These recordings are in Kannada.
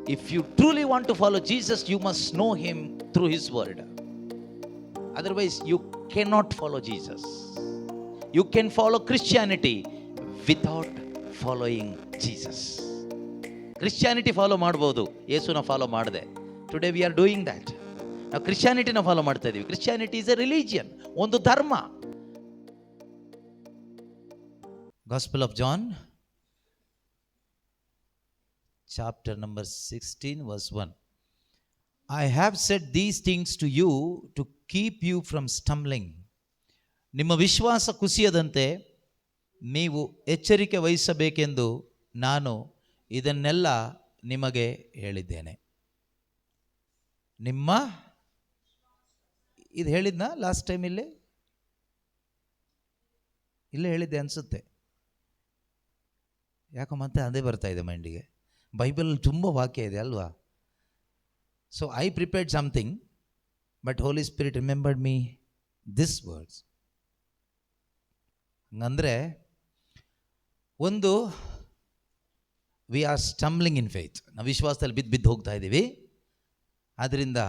If you truly want to follow Jesus, you must know him through his word. Otherwise, you cannot follow Jesus. You can follow Christianity without following Jesus. Christianity follow ಮಾಡಬಹುದು, ಯೇಸುನ ಫಾಲೋ ಮಾಡದೆ. Today we are doing that. ನಾವು ಕ್ರಿಶ್ಚಿಯಾನಿಟಿನ ಫಾಲೋ ಮಾಡ್ತಾ ಇದೀವಿ. ಕ್ರಿಶ್ಚಿಯಾನಿಟಿ ಇಸ್ ಎ ರಿಲಿಜಿಯನ್, ಒಂದು ಧರ್ಮ. Gospel of John chapter number 16 verse 1. I have said these things to you to keep you from stumbling. ನಿಮ್ಮ ವಿಶ್ವಾಸ ಕುಸಿಯದಂತೆ ನೀವು ಎಚ್ಚರಿಕೆ ವಹಿಸಬೇಕೆಂದು ನಾನು ಇದನ್ನೆಲ್ಲ ನಿಮಗೆ ಹೇಳಿದ್ದೇನೆ. ನಿಮ್ಮ ಇದು ಹೇಳಿದ್ನಾ ಲಾಸ್ಟ್ ಟೈಮ್? ಇಲ್ಲೇ ಹೇಳಿದ್ದೆ ಅನಿಸುತ್ತೆ. ಯಾಕೋ ಮತ್ತೆ ಅದೇ ಬರ್ತಾ ಇದೆ ಮೈಂಡಿಗೆ. ಬೈಬಲ್ ತುಂಬ ವಾಕ್ಯ ಇದೆ ಅಲ್ವಾ? So I prepared something, but Holy Spirit remembered me this words. ಹಂಗಂದರೆ ಒಂದು, we are stumbling in faith. ನಾವು ವಿಶ್ವಾಸದಲ್ಲಿ ಬಿದ್ದು ಹೋಗ್ತಾ ಇದ್ದೀವಿ. ಆದ್ದರಿಂದ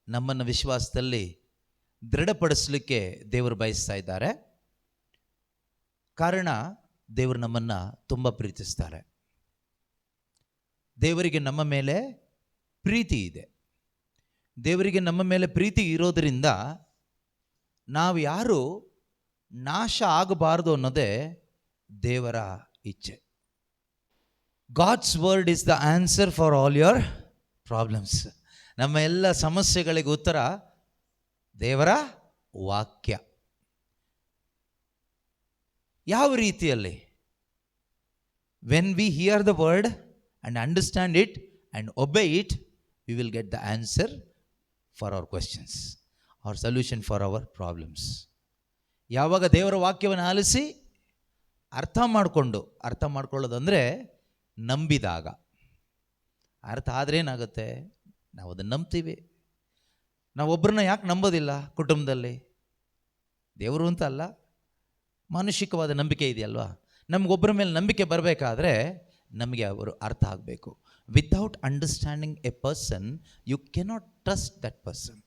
ನಮ್ಮನ್ನು ವಿಶ್ವಾಸದಲ್ಲಿ ದೃಢಪಡಿಸಲಿಕ್ಕೆ ದೇವರು ಬಯಸ್ತಾ ಇದ್ದಾರೆ. ಕಾರಣ, ದೇವರು ನಮ್ಮನ್ನು ತುಂಬ ಪ್ರೀತಿಸ್ತಾರೆ. ದೇವರಿಗೆ ನಮ್ಮ ಮೇಲೆ ಪ್ರೀತಿ ಇದೆ. ದೇವರಿಗೆ ನಮ್ಮ ಮೇಲೆ ಪ್ರೀತಿ ಇರೋದರಿಂದ ನಾವು ಯಾರು ನಾಶ ಆಗಬಾರ್ದು ಅನ್ನೋದೇ ದೇವರ ಇಚ್ಛೆ. God's word is the answer for all your problems. ನಮ್ಮ ಎಲ್ಲ ಸಮಸ್ಯೆಗಳಿಗೆ ಉತ್ತರ ದೇವರ ವಾಕ್ಯ. ಯಾವ ರೀತಿಯಲ್ಲಿ? When we hear the word and understand it and obey it, we will get the answer for our questions or solution for our problems. ಯಾವಾಗ ದೇವರ ವಾಕ್ಯವನ್ನು ಆಲಿಸಿ ಅರ್ಥ ಮಾಡ್ಕೊಳ್ಳೋದಂದರೆ ನಂಬಿದಾಗ. ಅರ್ಥ ಆದ್ರೇನಾಗುತ್ತೆ? ನಾವು ಅದನ್ನು ನಂಬ್ತೀವಿ. ನಾವು ಒಬ್ಬರನ್ನ ಯಾಕೆ ನಂಬೋದಿಲ್ಲ? ಕುಟುಂಬದಲ್ಲಿ ದೇವರು ಅಂತ ಅಲ್ಲ, ಮಾನುಷಿಕವಾದ ನಂಬಿಕೆ ಇದೆಯಲ್ವಾ? ನಮಗೊಬ್ಬರ ಮೇಲೆ ನಂಬಿಕೆ ಬರಬೇಕಾದ್ರೆ ನಮಗೆ ಅವರು ಅರ್ಥ ಆಗಬೇಕು. Without understanding a person you cannot trust that person.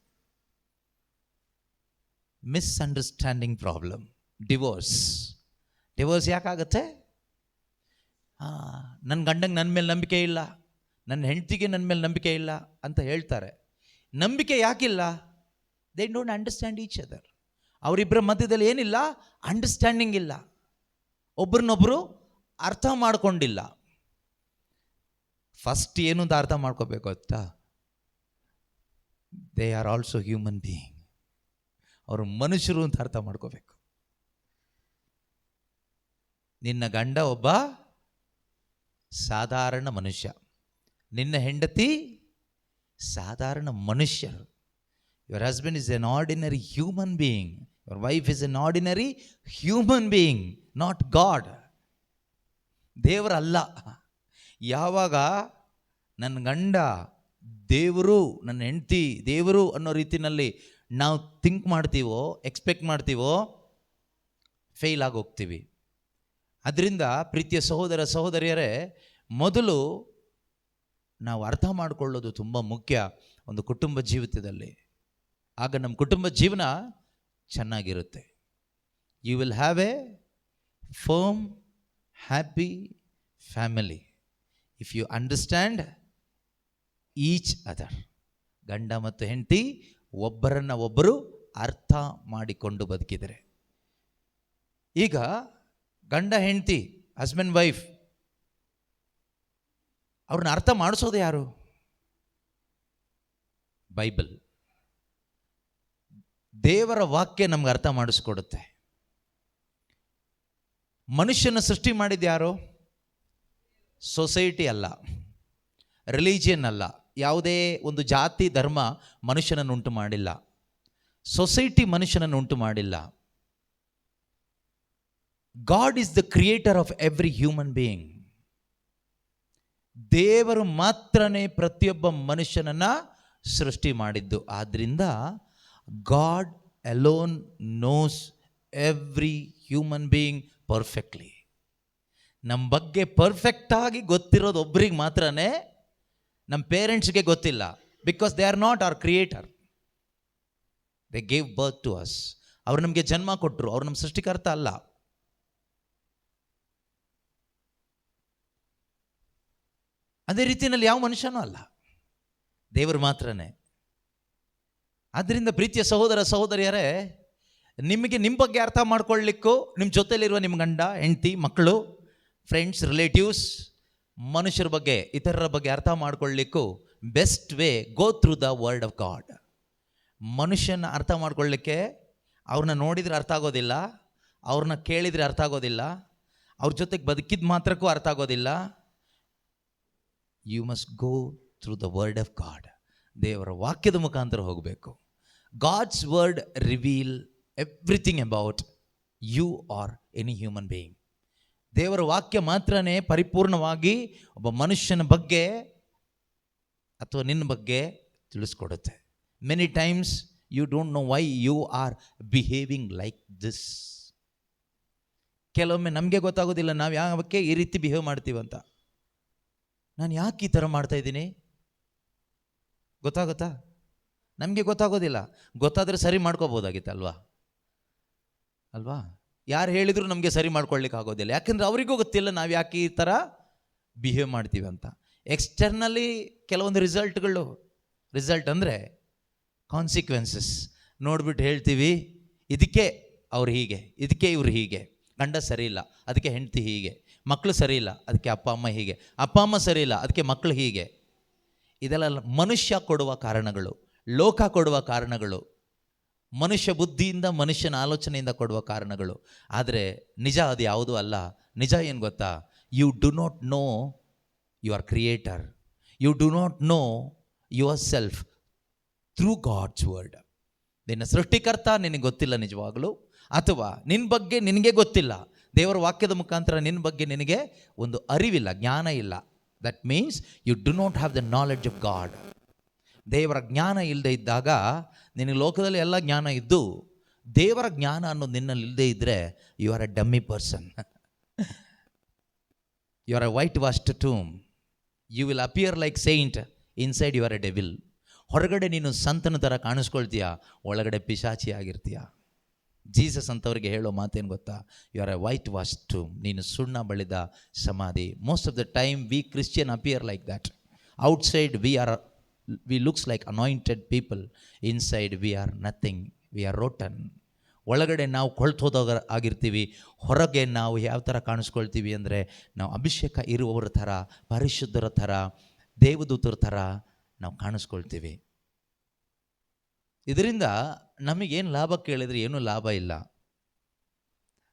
Misunderstanding problem. Divorce ಯಾಕಾಗತ್ತೆ? ನನ್ನ ಗಂಡಂಗೆ ನನ್ನ ಮೇಲೆ ನಂಬಿಕೆ ಇಲ್ಲ, ನನ್ನ ಹೆಂಡತಿಗೆ ನನ್ನ ಮೇಲೆ ನಂಬಿಕೆ ಇಲ್ಲ ಅಂತ ಹೇಳ್ತಾರೆ. ನಂಬಿಕೆ ಯಾಕಿಲ್ಲ? They don't understand each other. ಅವರಿಬ್ಬರ ಮಧ್ಯದಲ್ಲಿ ಏನಿಲ್ಲ? ಅಂಡರ್ಸ್ಟ್ಯಾಂಡಿಂಗ್ ಇಲ್ಲ. ಒಬ್ರನ್ನೊಬ್ಬರು ಅರ್ಥ ಮಾಡ್ಕೊಂಡಿಲ್ಲ. ಫಸ್ಟ್ ಏನು ಅಂತ ಅರ್ಥ ಮಾಡ್ಕೋಬೇಕು ಗೊತ್ತಾ? They are also human being. ಅವರು ಮನುಷ್ಯರು ಅಂತ ಅರ್ಥ ಮಾಡ್ಕೋಬೇಕು. ನಿನ್ನ ಗಂಡ ಒಬ್ಬ ಸಾಧಾರಣ ಮನುಷ್ಯ, ನಿನ್ನ ಹೆಂಡತಿ ಸಾಧಾರಣ ಮನುಷ್ಯರು. Your husband is N ordinary human being, your wife is N ordinary human being, not god. ದೇವರಲ್ಲ. ಯಾವಾಗ ನನ್ನ ಗಂಡ ದೇವರು, ನನ್ನ ಹೆಂಡತಿ ದೇವರು ಅನ್ನೋ ರೀತಿಯಲ್ಲಿ ನಾವು ಥಿಂಕ್ ಮಾಡ್ತೀವೋ, ಎಕ್ಸ್ಪೆಕ್ಟ್ ಮಾಡ್ತೀವೋ, ಫೇಲ್ ಆಗೋಗ್ತೀವಿ. ಅದರಿಂದ ಪ್ರೀತಿಯ ಸಹೋದರ ಸಹೋದರಿಯರೇ, ಮೊದಲು ನಾವು ಅರ್ಥ ಮಾಡಿಕೊಳ್ಳೋದು ತುಂಬ ಮುಖ್ಯ ಒಂದು ಕುಟುಂಬ ಜೀವಿತದಲ್ಲಿ. ಆಗ ನಮ್ಮ ಕುಟುಂಬ ಜೀವನ ಚೆನ್ನಾಗಿರುತ್ತೆ. You will have a firm happy family if you understand each other. ಗಂಡ ಮತ್ತು ಹೆಂಡತಿ ಒಬ್ಬರನ್ನ ಒಬ್ಬರು ಅರ್ಥ ಮಾಡಿಕೊಂಡು ಬದುಕಿದರೆ. ಈಗ ಗಂಡ ಹೆಂಡತಿ, ಹಸ್ಬೆಂಡ್ ವೈಫ್, ಅವ್ರನ್ನ ಅರ್ಥ ಮಾಡಿಸೋದು ಯಾರು? ಬೈಬಲ್. ದೇವರ ವಾಕ್ಯ ನಮ್ಗೆ ಅರ್ಥ ಮಾಡಿಸ್ಕೊಡುತ್ತೆ. ಮನುಷ್ಯನ ಸೃಷ್ಟಿ ಮಾಡಿದ ಯಾರು? ಸೊಸೈಟಿ ಅಲ್ಲ, ರಿಲಿಜಿಯನ್ ಅಲ್ಲ, ಯಾವುದೇ ಒಂದು ಜಾತಿ ಧರ್ಮ ಮನುಷ್ಯನನ್ನು ಉಂಟು ಮಾಡಿಲ್ಲ. ಸೊಸೈಟಿ ಮನುಷ್ಯನನ್ನು ಉಂಟು ಮಾಡಿಲ್ಲ. God is the creator of every human being. ದೇವರು ಮಾತ್ರನೇ ಪ್ರತಿಯೊಬ್ಬ ಮನುಷ್ಯನನ್ನ ಸೃಷ್ಟಿ ಮಾಡಿದ್ದು. ಆದ್ದರಿಂದ God alone knows every human being perfectly. ನಮ್ಮ ಬಗ್ಗೆ ಪರ್ಫೆಕ್ಟಾಗಿ ಗೊತ್ತಿರೋದು ಒಬ್ರಿಗೆ ಮಾತ್ರನೇ. ನಮ್ಮ ಪೇರೆಂಟ್ಸ್ಗೆ ಗೊತ್ತಿಲ್ಲ, because they are not our creator. They gave birth to us. ಅವ್ರು ನಮಗೆ ಜನ್ಮ ಕೊಟ್ಟರು, ಅವ್ರು ನಮ್ಮ ಸೃಷ್ಟಿಕರ್ತ ಅಲ್ಲ. ಅದೇ ರೀತಿಯಲ್ಲಿ ಯಾವ ಮನುಷ್ಯನೂ ಅಲ್ಲ, ದೇವರು ಮಾತ್ರನೇ. ಆದ್ದರಿಂದ ಪ್ರೀತಿಯ ಸಹೋದರ ಸಹೋದರಿಯರೇ, ನಿಮಗೆ ನಿಮ್ಮ ಬಗ್ಗೆ ಅರ್ಥ ಮಾಡ್ಕೊಳ್ಳಿಕ್ಕೂ, ನಿಮ್ಮ ಜೊತೆಲಿರುವ ನಿಮ್ಮ ಗಂಡ ಹೆಂಡತಿ ಮಕ್ಕಳು ಫ್ರೆಂಡ್ಸ್ ರಿಲೇಟಿವ್ಸ್ ಮನುಷ್ಯರ ಬಗ್ಗೆ ಇತರರ ಬಗ್ಗೆ ಅರ್ಥ ಮಾಡ್ಕೊಳ್ಳಿಕ್ಕೂ best way go through the word of God. ಮನುಷ್ಯನ ಅರ್ಥ ಮಾಡ್ಕೊಳ್ಳಿಕ್ಕೆ ಅವ್ರನ್ನ ನೋಡಿದರೆ ಅರ್ಥ ಆಗೋದಿಲ್ಲ, ಅವ್ರನ್ನ ಕೇಳಿದರೆ ಅರ್ಥ ಆಗೋದಿಲ್ಲ, ಅವ್ರ ಜೊತೆಗೆ ಬದುಕಿದ ಮಾತ್ರಕ್ಕೂ ಅರ್ಥ ಆಗೋದಿಲ್ಲ. You must go through the word of God. ದೇವರ ವಾಕ್ಯದ ಮುಖಾಂತರ ಹೋಗಬೇಕು. God's word reveal everything about you or any human being. ದೇವರ ವಾಕ್ಯ ಮಾತ್ರನೇ ಪರಿಪೂರ್ಣವಾಗಿ ಒಬ್ಬ ಮನುಷ್ಯನ ಬಗ್ಗೆ ಅಥವಾ ನಿನ್ನ ಬಗ್ಗೆ ತಿಳಿಸ್ಕೊಡುತ್ತೆ. Many times you don't know why you are behaving like this. ಕೆಲವೊಮ್ಮೆ ನಮಗೆ ಗೊತ್ತಾಗೋದಿಲ್ಲ ನಾವು ಯಾಕೆ ಈ ರೀತಿ ಬಿಹೇವ್ ಮಾಡ್ತೀವಂತ. ನಾನು ಯಾಕೆ ಈ ಥರ ಮಾಡ್ತಾ ಇದ್ದೀನಿ ಗೊತ್ತಾಗುತ್ತಾ? ನಮಗೆ ಗೊತ್ತಾಗೋದಿಲ್ಲ. ಗೊತ್ತಾದರೆ ಸರಿ ಮಾಡ್ಕೋಬೋದಾಗಿತ್ತಲ್ವಾ ಅಲ್ವಾ? ಯಾರು ಹೇಳಿದ್ರು ನಮಗೆ ಸರಿ ಮಾಡ್ಕೊಳ್ಳಿಕ್ಕೆ ಆಗೋದಿಲ್ಲ, ಯಾಕೆಂದರೆ ಅವರಿಗೂ ಗೊತ್ತಿಲ್ಲ ನಾವು ಯಾಕೆ ಈ ಥರ ಬಿಹೇವ್ ಮಾಡ್ತೀವಿ ಅಂತ. ಎಕ್ಸ್ಟರ್ನಲಿ ಕೆಲವೊಂದು ರಿಸಲ್ಟ್ ಅಂದರೆ ಕಾನ್ಸಿಕ್ವೆನ್ಸಸ್ ನೋಡ್ಬಿಟ್ಟು ಹೇಳ್ತೀವಿ, ಇದಕ್ಕೆ ಅವ್ರು ಹೀಗೆ, ಇದಕ್ಕೆ ಇವ್ರು ಹೀಗೆ, ಗಂಡ ಸರಿ ಇಲ್ಲ ಅದಕ್ಕೆ ಹೆಂಡತಿ ಹೀಗೆ, ಮಕ್ಕಳು ಸರಿ ಇಲ್ಲ ಅದಕ್ಕೆ ಅಪ್ಪ ಅಮ್ಮ ಹೀಗೆ, ಅಪ್ಪ ಅಮ್ಮ ಸರಿ ಇಲ್ಲ ಅದಕ್ಕೆ ಮಕ್ಕಳು ಹೀಗೆ. ಇದೆಲ್ಲ ಮನುಷ್ಯ ಕೊಡುವ ಕಾರಣಗಳು, ಲೋಕ ಕೊಡುವ ಕಾರಣಗಳು, ಮನುಷ್ಯ ಬುದ್ಧಿಯಿಂದ ಮನುಷ್ಯನ ಆಲೋಚನೆಯಿಂದ ಕೊಡುವ ಕಾರಣಗಳು. ಆದರೆ ನಿಜ ಅದು ಯಾವುದೂ ಅಲ್ಲ. ನಿಜ ಏನು ಗೊತ್ತಾ? You do not know your creator, you do not know yourself through God's word. ನಿನ್ನ ಸೃಷ್ಟಿಕರ್ತ ನಿನಗೆ ಗೊತ್ತಿಲ್ಲ ನಿಜವಾಗಲೂ, ಅಥವಾ ನಿನ್ನ ಬಗ್ಗೆ ನಿನಗೆ ಗೊತ್ತಿಲ್ಲ. ದೇವರ ವಾಕ್ಯದ ಮುಖಾಂತರ ನಿನ್ನ ಬಗ್ಗೆ ನಿನಗೆ ಒಂದು ಅರಿವಿಲ್ಲ, ಜ್ಞಾನ ಇಲ್ಲ. That means you do not have the knowledge of God. ದೇವರ ಜ್ಞಾನ ಇಲ್ಲದೆ ಇದ್ದಾಗ, ನಿನಗೆ ಲೋಕದಲ್ಲಿ ಎಲ್ಲ ಜ್ಞಾನ ಇದ್ದು ದೇವರ ಜ್ಞಾನ ಅನ್ನೋದು ನಿನ್ನಲ್ಲಿ ಇಲ್ಲದೆ ಇದ್ದರೆ you are a dummy person. You are a white washed tomb. You will appear like saint, inside you are a devil. ಹೊರಗಡೆ ನೀನು ಸಂತನ ಥರ ಕಾಣಿಸ್ಕೊಳ್ತೀಯ, ಒಳಗಡೆ ಪಿಶಾಚಿ ಆಗಿರ್ತೀಯ. ಜೀಸಸ್ ಅಂತವರಿಗೆ ಹೇಳೋ ಮಾತೇನು ಗೊತ್ತಾ? You are a white wash tomb. ನೀನು ಸುಣ್ಣ ಬಳಿದ ಸಮಾಧಿ. Most of the time we Christian appear like that. Outside we looks like anointed people, inside we are nothing, we are rotten. ಒಳಗಡೆ ನಾವು ಕೊಳ್ತೋದಾಗ ಆಗಿರ್ತೀವಿ, ಹೊರಗೆ ನಾವು ಯಾವ ಥರ ಕಾಣಿಸ್ಕೊಳ್ತೀವಿ ಅಂದರೆ ನಾವು ಅಭಿಷೇಕ ಇರುವವರ ಥರ, ಪರಿಶುದ್ಧರ ಥರ, ದೇವದೂತರ ಥರ ನಾವು ಕಾಣಿಸ್ಕೊಳ್ತೀವಿ. ಇದರಿಂದ ನಮಗೇನು ಲಾಭ ಕೇಳಿದರೆ ಏನೂ ಲಾಭ ಇಲ್ಲ,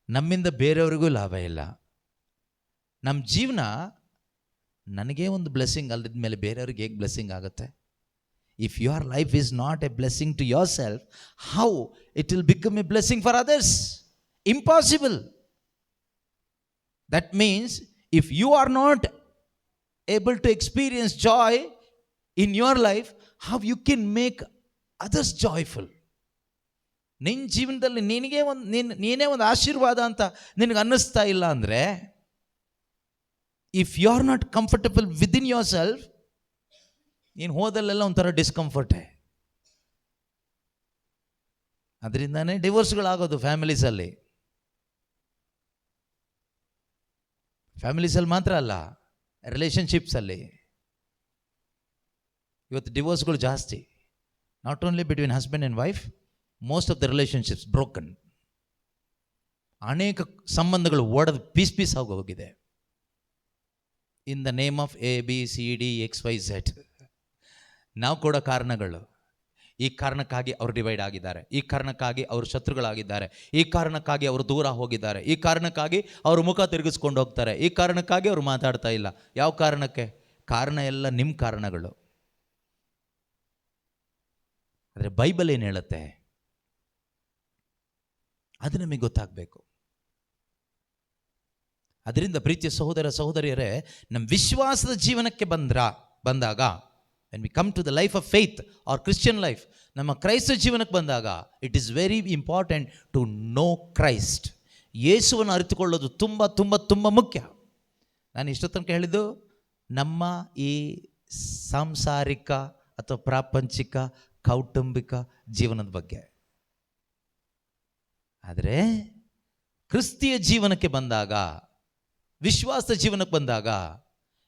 ನಮ್ಮಿಂದ ಬೇರೆಯವರಿಗೂ ಲಾಭ ಇಲ್ಲ. ನಮ್ಮ ಜೀವನ ನನಗೇ ಒಂದು ಬ್ಲೆಸ್ಸಿಂಗ್ ಅಲ್ಲದ ಮೇಲೆ ಬೇರೆಯವ್ರಿಗೆ ಹೇಗೆ ಬ್ಲೆಸ್ಸಿಂಗ್ ಆಗುತ್ತೆ? If your life is not a blessing to your self, how it will become a blessing for others? Impossible. That means if you are not able to experience joy in your life, how you can make others joyful. ನಿನ್ನ ಜೀವನದಲ್ಲಿ ನೀನೇ ಒಂದು ಆಶೀರ್ವಾದ ಅಂತ ನಿನಗೆ ಅನ್ನಿಸ್ತಾ ಇಲ್ಲ ಅಂದರೆ, if you are not comfortable within your self, ನೀನು ಹೋದಲ್ಲೆಲ್ಲ ಒಂಥರ ಡಿಸ್ಕಂಫರ್ಟೇ. ಅದರಿಂದಾನೇ ಡಿವೋರ್ಸ್ಗಳಾಗೋದು ಫ್ಯಾಮಿಲೀಸಲ್ಲಿ ಮಾತ್ರ ಅಲ್ಲ, ರಿಲೇಷನ್ಶಿಪ್ಸಲ್ಲಿ ಇವತ್ತು ಡಿವೋರ್ಸ್ಗಳು ಜಾಸ್ತಿ. Not only between husband and wife, most of the relationships broken. ಅನೇಕ ಸಂಬಂಧಗಳು ಒಡೆದು ಪೀಸ್ ಆಗಿ ಹೋಗಿದೆ. In the name of ABCDXYZ. ನಾವು ಕೊಡೋ ಕಾರಣಗಳು, ಈ ಕಾರಣಕ್ಕಾಗಿ ಅವರು ಡಿವೈಡ್ ಆಗಿದ್ದಾರೆ, ಈ ಕಾರಣಕ್ಕಾಗಿ ಅವರು ಶತ್ರುಗಳಾಗಿದ್ದಾರೆ, ಈ ಕಾರಣಕ್ಕಾಗಿ ಅವರು ದೂರ ಹೋಗಿದ್ದಾರೆ, ಈ ಕಾರಣಕ್ಕಾಗಿ ಅವರು ಮುಖ ತಿರುಗಿಸ್ಕೊಂಡು ಹೋಗ್ತಾರೆ, ಈ ಕಾರಣಕ್ಕಾಗಿ ಅವರು ಮಾತಾಡ್ತಾ ಇಲ್ಲ. ಯಾವ ಕಾರಣಕ್ಕೆ? ಕಾರಣ ಎಲ್ಲ ನಿಮ್ಮ ಕಾರಣಗಳು. ಆದರೆ ಬೈಬಲ್ ಏನು ಹೇಳುತ್ತೆ ಅದು ನಮಗೆ ಗೊತ್ತಾಗಬೇಕು. ಅದರಿಂದ ಪ್ರೀತಿಯ ಸಹೋದರ ಸಹೋದರಿಯರೇ, ನಮ್ಮ ವಿಶ್ವಾಸದ ಜೀವನಕ್ಕೆ ಬಂದಾಗ when we come to the life of faith or Christian life, ನಮ್ಮ ಕ್ರೈಸ್ತ ಜೀವನಕ್ಕೆ ಬಂದಾಗ, it is very important to know Christ. ಯೇಸುವನ್ನು ಅರಿತುಕೊಳ್ಳೋದು ತುಂಬ ತುಂಬ ತುಂಬ ಮುಖ್ಯ. ನಾನು ಇಷ್ಟೊತ್ತನಕ ಹೇಳಿದ್ದು ನಮ್ಮ ಈ ಸಾಂಸಾರಿಕ ಅಥವಾ ಪ್ರಾಪಂಚಿಕ ಕೌಟುಂಬಿಕ ಜೀವನದ ಬಗ್ಗೆ. ಆದರೆ ಕ್ರಿಸ್ತಿಯ ಜೀವನಕ್ಕೆ ಬಂದಾಗ, ವಿಶ್ವಾಸ ಜೀವನಕ್ಕೆ ಬಂದಾಗ,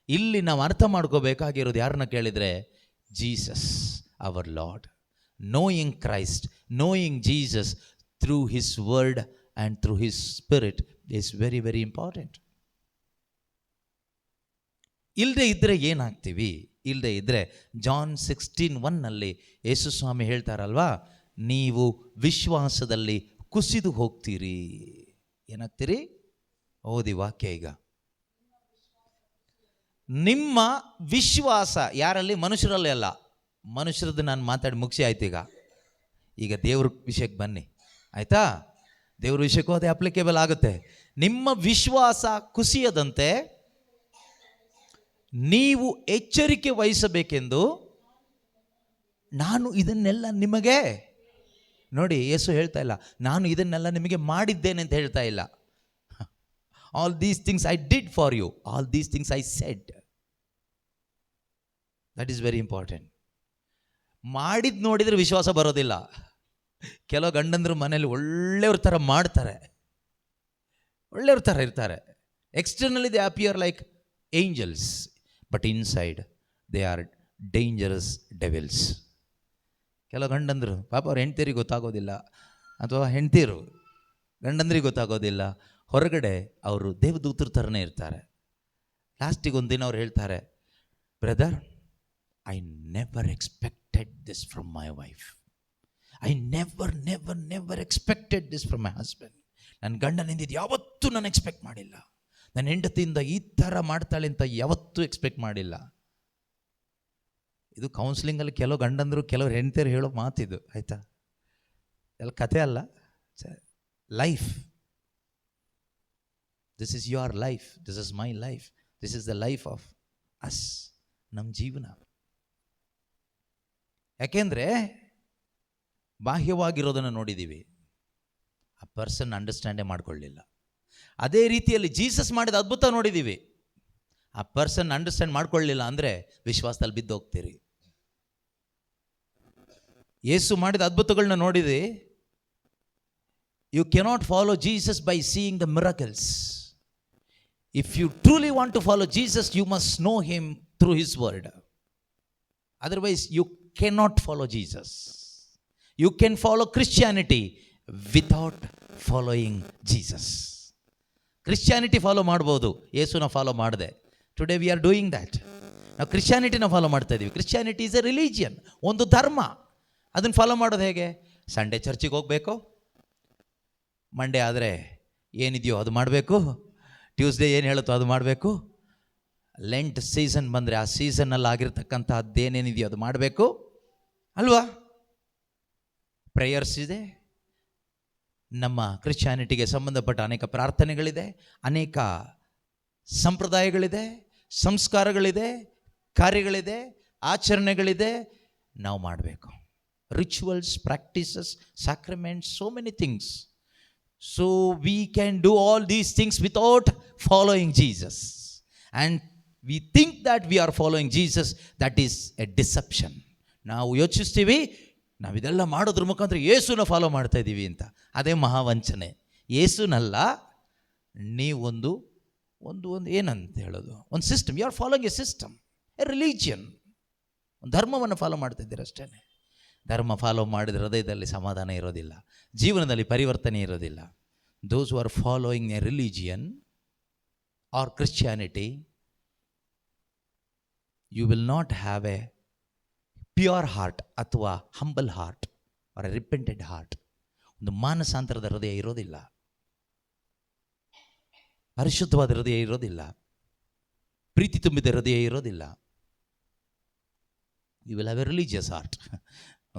ಇಲ್ಲಿ ನಾವು ಅರ್ಥ ಮಾಡ್ಕೋಬೇಕಾಗಿರೋದು ಯಾರನ್ನ ಕೇಳಿದರೆ, Jesus our Lord. Knowing Christ, knowing Jesus through his word and through his spirit is very very important. ಇಲ್ಲದೆ ಇದ್ದರೆ ಏನಾಗ್ತೀವಿ? ಇಲ್ಲದೆ ಇದ್ದರೆ ಜಾನ್ 16:1 ಯೇಸು ಸ್ವಾಮಿ ಹೇಳ್ತಾರಲ್ವಾ, ನೀವು ವಿಶ್ವಾಸದಲ್ಲಿ ಕುಸಿದು ಹೋಗ್ತೀರಿ. ಏನಾಗ್ತೀರಿ? ಓದಿ ವಾಕ್ಯ ಈಗ. ನಿಮ್ಮ ವಿಶ್ವಾಸ ಯಾರಲ್ಲಿ? ಮನುಷ್ಯರಲ್ಲಿ ಅಲ್ಲ. ಮನುಷ್ಯರದ್ದು ನಾನು ಮಾತಾಡಿ ಮುಗಿಸಿ ಆಯ್ತು. ಈಗ ದೇವ್ರ ವಿಷಯಕ್ಕೆ ಬನ್ನಿ, ಆಯ್ತಾ? ದೇವ್ರ ವಿಷಯಕ್ಕೂ ಅದೇ ಅಪ್ಲಿಕೇಬಲ್ ಆಗುತ್ತೆ. ನಿಮ್ಮ ವಿಶ್ವಾಸ ಕುಸಿಯದಂತೆ ನೀವು ಎಚ್ಚರಿಕೆ ವಹಿಸಬೇಕೆಂದು ನಾನು ಇದನ್ನೆಲ್ಲ ನಿಮಗೆ, ನೋಡಿ ಯೇಸು ಹೇಳ್ತಾ ಇಲ್ಲ ನಾನು ಇದನ್ನೆಲ್ಲ ನಿಮಗೆ ಮಾಡಿದ್ದೇನೆ ಅಂತ ಹೇಳ್ತಾ ಇಲ್ಲ. All these things I did for you, all these things I said. That is very important. ಮಾಡಿದ್ದು ನೋಡಿದರೆ ವಿಶ್ವಾಸ ಬರೋದಿಲ್ಲ. ಕೆಲವು ಗಂಡಂದ್ರು ಮನೇಲಿ ಒಳ್ಳೆಯವ್ರ ಥರ ಮಾಡ್ತಾರೆ, ಒಳ್ಳೆಯವ್ರ ಥರ ಇರ್ತಾರೆ. Externally they appear like angels, but inside they are dangerous devils. ಕೆಲವು ಗಂಡಂದರು ಪಾಪ ಅವ್ರ ಹೆಂಡ್ತಿರಿಗೆ ಗೊತ್ತಾಗೋದಿಲ್ಲ, ಅಥವಾ ಹೆಂಡ್ತಿರು ಗಂಡಂದ್ರಿಗೆ ಗೊತ್ತಾಗೋದಿಲ್ಲ. ಹೊರಗಡೆ ಅವರು ದೇವದೂತರ ಥರನೇ ಇರ್ತಾರೆ. ಲಾಸ್ಟಿಗೆ ಒಂದಿನ ಅವ್ರು ಹೇಳ್ತಾರೆ, brother, I never expected this from my wife. I never expected this from my husband. ನನ್ನ ಗಂಡನಿಂದ ಇದು ಯಾವತ್ತೂ ನಾನು ಎಕ್ಸ್ಪೆಕ್ಟ್ ಮಾಡಿಲ್ಲ. ನನ್ನ ಹೆಂಡತಿಯಿಂದ ಈ ಥರ ಮಾಡ್ತಾಳೆ ಅಂತ ಯಾವತ್ತೂ ಎಕ್ಸ್ಪೆಕ್ಟ್ ಮಾಡಿಲ್ಲ. ಇದು ಕೌನ್ಸಿಲಿಂಗಲ್ಲಿ ಕೆಲವು ಗಂಡಂದರು ಕೆಲವರು ಹೆಂಡ್ತಿಯರು ಹೇಳೋ ಮಾತಿದು, ಆಯಿತಾ? ಎಲ್ಲ ಕಥೆ ಅಲ್ಲ, life. This is your life, this is my life, this is the life of us. ನಮ್ಮ ಜೀವನ. ಯಾಕೆಂದರೆ ಬಾಹ್ಯವಾಗಿರೋದನ್ನು ನೋಡಿದ್ದೀವಿ, ಆ ಪರ್ಸನ್ ಅಂಡರ್ಸ್ಟ್ಯಾಂಡೇ ಮಾಡ್ಕೊಳ್ಳಿಲ್ಲ. ಅದೇ ರೀತಿಯಲ್ಲಿ ಜೀಸಸ್ ಮಾಡಿದ ಅದ್ಭುತ ನೋಡಿದ್ದೀವಿ, ಆ ಪರ್ಸನ್ ಅಂಡರ್ಸ್ಟ್ಯಾಂಡ್ ಮಾಡ್ಕೊಳ್ಳಿಲ್ಲ ಅಂದರೆ ವಿಶ್ವಾಸದಲ್ಲಿ ಬಿದ್ದು ಹೋಗ್ತೀರಿ. ಯೇಸು ಮಾಡಿದ ಅದ್ಭುತಗಳನ್ನ ನೋಡಿದೆ. You cannot follow Jesus by seeing the miracles. If you truly want to follow Jesus, you must know him through his word. Otherwise you cannot follow Jesus. You can follow Christianity without following Jesus. Christianity follow ಮಾಡ್ಬೋದು, ಯೇಸುನ ಫಾಲೋ ಮಾಡಿದೆ. Today we are doing that. ನಾವು ಕ್ರಿಶ್ಚಿಯಾನಿಟಿನ ಫಾಲೋ ಮಾಡ್ತಾ ಇದ್ದೀವಿ. ಕ್ರಿಶ್ಚಿಯಾನಿಟಿ ಈಸ್ ಎ ರಿಲಿಜಿಯನ್, ಒಂದು ಧರ್ಮ. ಅದನ್ನು ಫಾಲೋ ಮಾಡೋದು ಹೇಗೆ? ಸಂಡೇ ಚರ್ಚಿಗೆ ಹೋಗಬೇಕು, ಮಂಡೇ ಆದರೆ ಏನಿದೆಯೋ ಅದು ಮಾಡಬೇಕು, ಟ್ಯೂಸ್ಡೇ ಏನು ಹೇಳುತ್ತೋ ಅದು ಮಾಡಬೇಕು, ಲೆಂಟ್ ಸೀಸನ್ ಬಂದರೆ ಆ ಸೀಸನ್ನಲ್ಲಿ ಆಗಿರ್ತಕ್ಕಂಥದ್ದೇನೇನಿದೆಯೋ ಅದು ಮಾಡಬೇಕು ಅಲ್ವಾ? ಪ್ರೇಯರ್ಸ್ ಇದೆ, ನಮ್ಮ ಕ್ರಿಶ್ಚಿಯಾನಿಟಿಗೆ ಸಂಬಂಧಪಟ್ಟ ಅನೇಕ ಪ್ರಾರ್ಥನೆಗಳಿದೆ, ಅನೇಕ ಸಂಪ್ರದಾಯಗಳಿದೆ, ಸಂಸ್ಕಾರಗಳಿದೆ, ಕಾರ್ಯಗಳಿದೆ, ಆಚರಣೆಗಳಿದೆ, ನಾವು ಮಾಡಬೇಕು. Rituals, practices, sacraments, so many things. So we can do all these things without following Jesus. And we think that we are following Jesus. That is a deception. ನಾವು ಯೋಚಿಸ್ತೀವಿ ನಾವು ಇದೆಲ್ಲ ಮಾಡೋದ್ರ ಮುಖಾಂತರ ಯೇಸುನ ಫಾಲೋ ಮಾಡ್ತಾ ಇದ್ದೀವಿ ಅಂತ. ಅದೇ ಮಹಾವಂಚನೆ. ಯೇಸುನಲ್ಲ, ನೀವೊಂದು ಒಂದು ಒಂದು ಏನಂತ ಹೇಳೋದು, ಒಂದು system. You are following a system, a religion. ಒಂದು ಧರ್ಮವನ್ನು ಫಾಲೋ ಮಾಡ್ತಾ ಇದ್ದೀರ ಅಷ್ಟೇ. ಧರ್ಮ ಫಾಲೋ ಮಾಡಿದ ಹೃದಯದಲ್ಲಿ ಸಮಾಧಾನ ಇರೋದಿಲ್ಲ, ಜೀವನದಲ್ಲಿ ಪರಿವರ್ತನೆ ಇರೋದಿಲ್ಲ. Those who are following a religion or Christianity, you will not have a pure heart ಅಥವಾ humble heart or a repented heart. ಒಂದು ಮಾನಸಾಂತರದ ಹೃದಯ ಇರೋದಿಲ್ಲ, ಪರಿಶುದ್ಧವಾದ ಹೃದಯ ಇರೋದಿಲ್ಲ, ಪ್ರೀತಿ ತುಂಬಿದ ಹೃದಯ ಇರೋದಿಲ್ಲ. You will have a religious heart.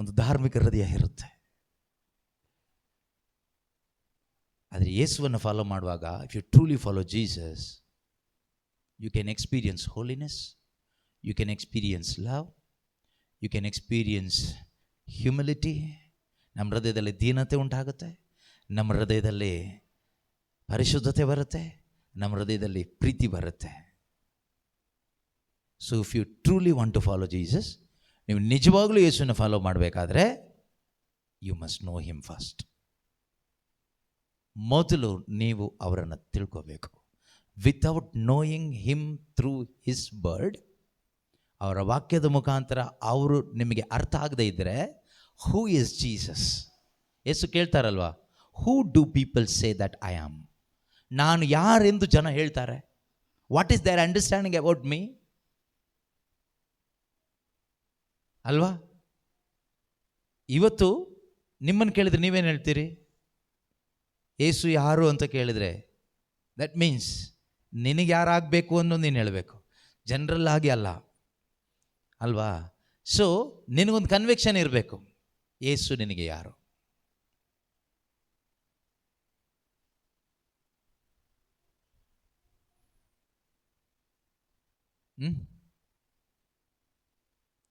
ಒಂದು ಧಾರ್ಮಿಕ ಹೃದಯ ಇರುತ್ತೆ. ಆದರೆ ಯೇಸುವನ್ನು ಫಾಲೋ ಮಾಡುವಾಗ, if you truly follow Jesus, you can experience holiness, you can experience love, you can experience humility. ನಮ್ಮ ಹೃದಯದಲ್ಲಿ ದೀನತೆ ಉಂಟಾಗುತ್ತೆ, ನಮ್ಮ ಹೃದಯದಲ್ಲಿ ಪರಿಶುದ್ಧತೆ ಬರುತ್ತೆ, ನಮ್ಮ ಹೃದಯದಲ್ಲಿ ಪ್ರೀತಿ ಬರುತ್ತೆ. So if you truly want to follow Jesus, ನೀವು ನಿಜವಾಗ್ಲೂ ಯೇಸುವನ್ನು ಫಾಲೋ ಮಾಡಬೇಕಾದ್ರೆ you must know him first. ಮೊದಲು ನೀವು ಅವರನ್ನು ತಿಳ್ಕೋಬೇಕು. Without knowing him through his word, ಅವರ ವಾಕ್ಯದ ಮುಖಾಂತರ ಅವರು ನಿಮಗೆ ಅರ್ಥ ಆಗದೇ ಇದ್ದರೆ, ಹೂ ಇಸ್ ಜೀಸಸ್? ಯೇಸು ಕೇಳ್ತಾರಲ್ವಾ, who do people say that I am? ನಾನು ಯಾರೆಂದು ಜನ ಹೇಳ್ತಾರೆ? What is their understanding about me? ಅಲ್ವಾ? ಇವತ್ತು ನಿಮ್ಮನ್ನು ಕೇಳಿದ್ರೆ ನೀವೇನು ಹೇಳ್ತೀರಿ? ಯೇಸು ಯಾರು ಅಂತ ಕೇಳಿದರೆ ದಟ್ ಮೀನ್ಸ್ ನಿನಗೆ ಯಾರಾಗಬೇಕು ಅನ್ನೋದು ನೀನು ಹೇಳಬೇಕು, ಜನರಲ್ ಆಗಿ ಅಲ್ಲ, ಅಲ್ವಾ? ಸೊ ನಿನಗೊಂದು ಕನ್ವಿಕ್ಷನ್ ಇರಬೇಕು, ಯೇಸು ನಿನಗೆ ಯಾರು.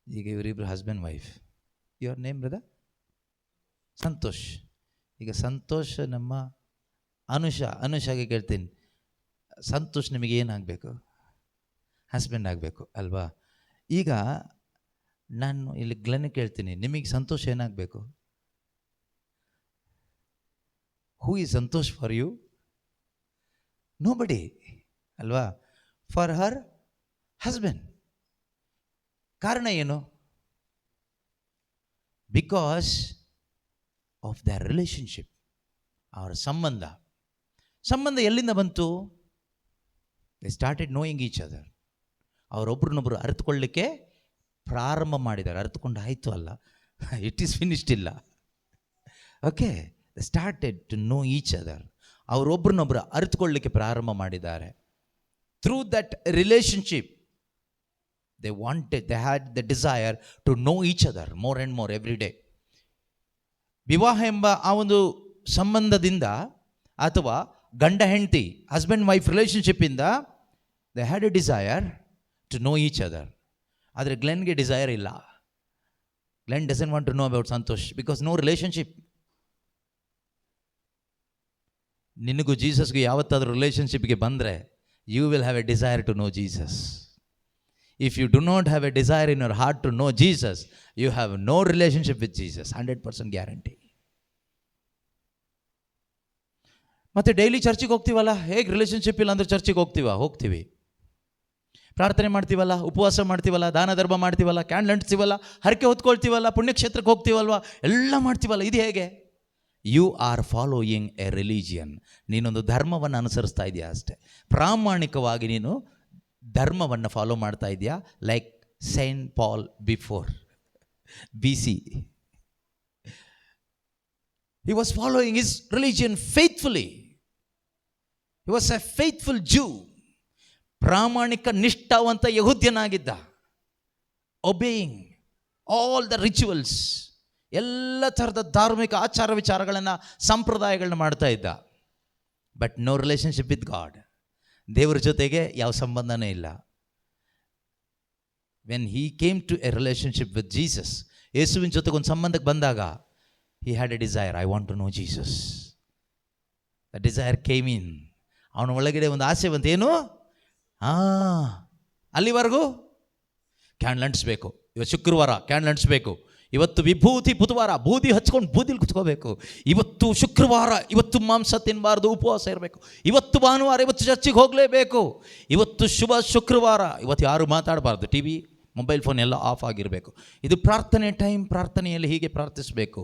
ಈಗ ಇವರಿಬ್ರು husband wife. Your name brother? Santosh. ಈಗ ಸಂತೋಷ್ ನಮ್ಮ ಅನುಷಾಗೆ ಕೇಳ್ತೀನಿ, ಸಂತೋಷ್ ನಿಮಗೆ ಏನಾಗಬೇಕು? ಹಸ್ಬೆಂಡ್ ಆಗಬೇಕು ಅಲ್ವಾ? ಈಗ ನಾನು ಇಲ್ಲಿ ಗ್ಲೆನ್ ಕೇಳ್ತೀನಿ, ನಿಮಗೆ ಸಂತೋಷ ಏನಾಗಬೇಕು? Who is Santosh for you? Nobody ಅಲ್ವಾ? For her husband. ಕಾರಣ ಏನು? Because of the relationship. ಅವರ ಸಂಬಂಧ ಎಲ್ಲಿಂದ ಬಂತು? They started knowing each other. ಅವರೊಬ್ರನ್ನೊಬ್ಬರು ಅರಿತುಕೊಳ್ಳಲಿಕ್ಕೆ ಪ್ರಾರಂಭ ಮಾಡಿದ್ದಾರೆ. ಅರಿತುಕೊಂಡು ಆಯಿತು ಅಲ್ಲ, ಇಟ್ ಈಸ್ ಫಿನಿಶ್ಡ್ ಇಲ್ಲ. Okay, they started to know each other. ಅವರೊಬ್ರನ್ನೊಬ್ಬರು ಅರಿತುಕೊಳ್ಳಲಿಕ್ಕೆ ಪ್ರಾರಂಭ ಮಾಡಿದ್ದಾರೆ. Through that relationship they had the desire to know each other more and more every day. ವಿವಾಹ ಎಂಬ ಆ ಒಂದು ಸಂಬಂಧದಿಂದ, ಅಥವಾ ಗಂಡ ಹೆಂಡತಿ ಹಸ್ಬೆಂಡ್ ವೈಫ್ ರಿಲೇಷನ್ಶಿಪ್ಪಿಂದ they had a desire to know each other. ಆದರೆ ಗ್ಲೆನ್ಗೆ ಡಿಸೈರ್ ಇಲ್ಲ. Glen doesn't want to know about Santosh because no relationship. ನಿನಗೂ ಜೀಸಸ್ಗೂ ಯಾವತ್ತಾದರೂ ರಿಲೇಷನ್ಶಿಪ್ಗೆ ಬಂದರೆ you will have a desire to know Jesus. If you do not have a desire in your heart to know Jesus, you have no relationship with Jesus. 100% guarantee. ಮತ್ತೆ ಡೈಲಿ ಚರ್ಚಿಗೆ ಹೋಗ್ತೀವಲ್ಲ, ಹೇಗೆ ರಿಲೇಷನ್ಶಿಪ್ ಇಲ್ಲ ಅಂದರೆ ಚರ್ಚಿಗೆ ಹೋಗ್ತೀವಿ. ಪ್ರಾರ್ಥನೆ ಮಾಡ್ತೀವಲ್ಲ, ಉಪವಾಸ ಮಾಡ್ತೀವಲ್ಲ, ದಾನ ಧರ್ಮ ಮಾಡ್ತೀವಲ್ಲ, ಕ್ಯಾಂಡಲ್ ಅಂಟಿಸ್ತೀವಲ್ಲ, ಹರಕೆ ಹೊತ್ಕೊಳ್ತೀವಲ್ಲ, ಪುಣ್ಯಕ್ಷೇತ್ರಕ್ಕೆ ಹೋಗ್ತೀವಲ್ವ, ಎಲ್ಲ ಮಾಡ್ತೀವಲ್ಲ. ಇದು ಹೇಗೆ? You are following a religion. ನೀನೊಂದು ಧರ್ಮವನ್ನು ಅನುಸರಿಸ್ತಾ ಇದೆಯಾ ಅಷ್ಟೇ. ಪ್ರಾಮಾಣಿಕವಾಗಿ ನೀನು ಧರ್ಮವನ್ನು ಫಾಲೋ ಮಾಡ್ತಾ ಇದೆಯಾ? Like saint Paul before BC. He was following his religion faithfully. He was a faithful Jew. ಪ್ರಾಮಾಣಿಕ ನಿಷ್ಠಾವಂತ ಯಹೂದ್ಯನಾಗಿದ್ದ. ಒಬೇಯಿಂಗ್ ಆಲ್ ದ ರಿಚುವಲ್ಸ್, ಎಲ್ಲ ಥರದ ಧಾರ್ಮಿಕ ಆಚಾರ ವಿಚಾರಗಳನ್ನು, ಸಂಪ್ರದಾಯಗಳನ್ನ ಮಾಡ್ತಾ ಇದ್ದ. But no relationship with God. ದೇವರ ಜೊತೆಗೆ ಯಾವ ಸಂಬಂಧನೇ ಇಲ್ಲ. When he came to a relationship with Jesus, ಯೇಸುವಿನ ಜೊತೆಗೆ ಒಂದು ಸಂಬಂಧಕ್ಕೆ ಬಂದಾಗ, he had a desire, I want to know Jesus. The desire came in. ಅವನ ಒಳಗಡೆ ಒಂದು ಆಸೆ ಬಂತು. ಏನು? ಅಲ್ಲಿವರೆಗೂ ಕ್ಯಾಂಡಲ್ ಅಂಟಿಸ್ಬೇಕು, ಇವತ್ತು ಶುಕ್ರವಾರ ಕ್ಯಾಂಡಲ್ ಅಂಟಿಸ್ಬೇಕು, ಇವತ್ತು ವಿಭೂತಿ ಬುಧವಾರ ಬೂದಿ ಹಚ್ಕೊಂಡು ಬೂದಿಲಿ ಕುತ್ಕೋಬೇಕು, ಇವತ್ತು ಶುಕ್ರವಾರ ಇವತ್ತು ಮಾಂಸ ತಿನ್ನಬಾರ್ದು, ಉಪವಾಸ ಇರಬೇಕು, ಇವತ್ತು ಭಾನುವಾರ ಇವತ್ತು ಚರ್ಚಿಗೆ ಹೋಗಲೇಬೇಕು, ಇವತ್ತು ಶುಭ ಶುಕ್ರವಾರ, ಇವತ್ತು ಯಾರು ಮಾತಾಡಬಾರ್ದು, ಟಿ ವಿ ಮೊಬೈಲ್ ಫೋನ್ ಎಲ್ಲ ಆಫ್ ಆಗಿರಬೇಕು. ಇದು ಪ್ರಾರ್ಥನೆ ಟೈಮ್, ಪ್ರಾರ್ಥನೆಯಲ್ಲಿ ಹೀಗೆ ಪ್ರಾರ್ಥಿಸಬೇಕು.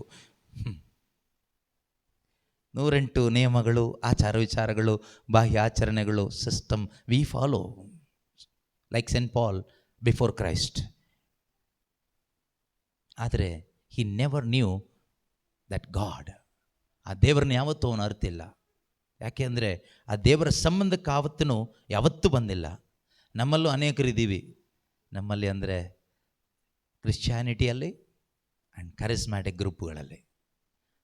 108 ನಿಯಮಗಳು, ಆಚಾರ ವಿಚಾರಗಳು, ಬಾಹ್ಯ ಆಚರಣೆಗಳು, system we follow like saint Paul before Christ. ಆದರೆ he never knew that God. ಆ ದೇವರನ್ನ ಯಾವತ್ತೂ ಅವನು ಅರಿತಿಲ್ಲ. ಯಾಕೆ ಅಂದರೆ ಆ ದೇವರ ಸಂಬಂಧಕ್ಕೆ ಆವತ್ತೂ ಯಾವತ್ತೂ ಬಂದಿಲ್ಲ. ನಮ್ಮಲ್ಲೂ ಅನೇಕರಿದ್ದೀವಿ. ನಮ್ಮಲ್ಲಿ ಅಂದರೆ ಕ್ರಿಶ್ಚಿಯಾನಿಟಿಯಲ್ಲಿ ಆ್ಯಂಡ್ ಕರಿಸ್ಮ್ಯಾಟಿಕ್ ಗ್ರೂಪ್ಗಳಲ್ಲಿ.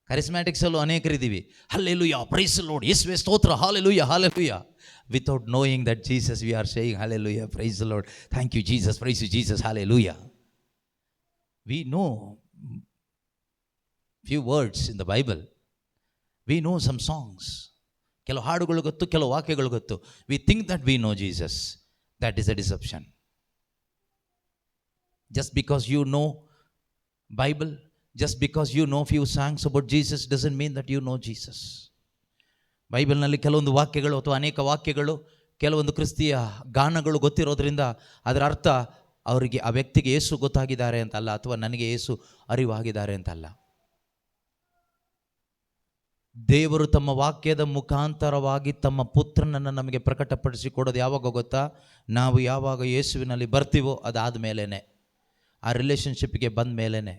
ಕರಿಸ್ಮ್ಯಾಟಿಕ್ಸಲ್ಲೂ ಅನೇಕರಿದ್ದೀವಿ. ಹಲ್ಲೆಲೂಯಾ, ಪ್ರೈಸ್ ದಿ ಲಾರ್ಡ್, ಯೇಸುವೇ ಸ್ತೋತ್ರ, hallelujah hallelujah. Without knowing that Jesus we are saying hallelujah, praise the Lord, thank you Jesus, praise you Jesus, hallelujah. We know few words in the Bible. We know some songs. ಕೆಲವು ಹಾಡುಗಳು ಗೊತ್ತು, ಕೆಲವು ವಾಕ್ಯಗಳು ಗೊತ್ತು. We think that we know Jesus. That is a deception. Just because you know Bible, just because you know few songs about Jesus doesn't mean that you know Jesus. ಬೈಬಲ್ನಲ್ಲಿ ಕೆಲವೊಂದು ವಾಕ್ಯಗಳು ಅಥವಾ ಅನೇಕ ವಾಕ್ಯಗಳು, ಕೆಲವೊಂದು ಕ್ರಿಸ್ತಿಯ ಗಾನಗಳು ಗೊತ್ತಿರೋದ್ರಿಂದ ಅದರ ಅರ್ಥ ಅವರಿಗೆ, ಆ ವ್ಯಕ್ತಿಗೆ ಯೇಸು ಗೊತ್ತಾಗಿದ್ದಾರೆ ಅಂತಲ್ಲ, ಅಥವಾ ನನಗೆ ಯೇಸು ಅರಿವಾಗಿದ್ದಾರೆ ಅಂತಲ್ಲ. ದೇವರು ತಮ್ಮ ವಾಕ್ಯದ ಮುಖಾಂತರವಾಗಿ ತಮ್ಮ ಪುತ್ರನನ್ನು ನಮಗೆ ಪ್ರಕಟಪಡಿಸಿ ಕೊಡೋದು ಯಾವಾಗ ಗೊತ್ತಾ? ನಾವು ಯಾವಾಗ ಯೇಸುವಿನಲ್ಲಿ ಬರ್ತೀವೋ ಅದಾದ ಮೇಲೇ, ಆ ರಿಲೇಷನ್ಶಿಪ್ಗೆ ಬಂದ ಮೇಲೇ.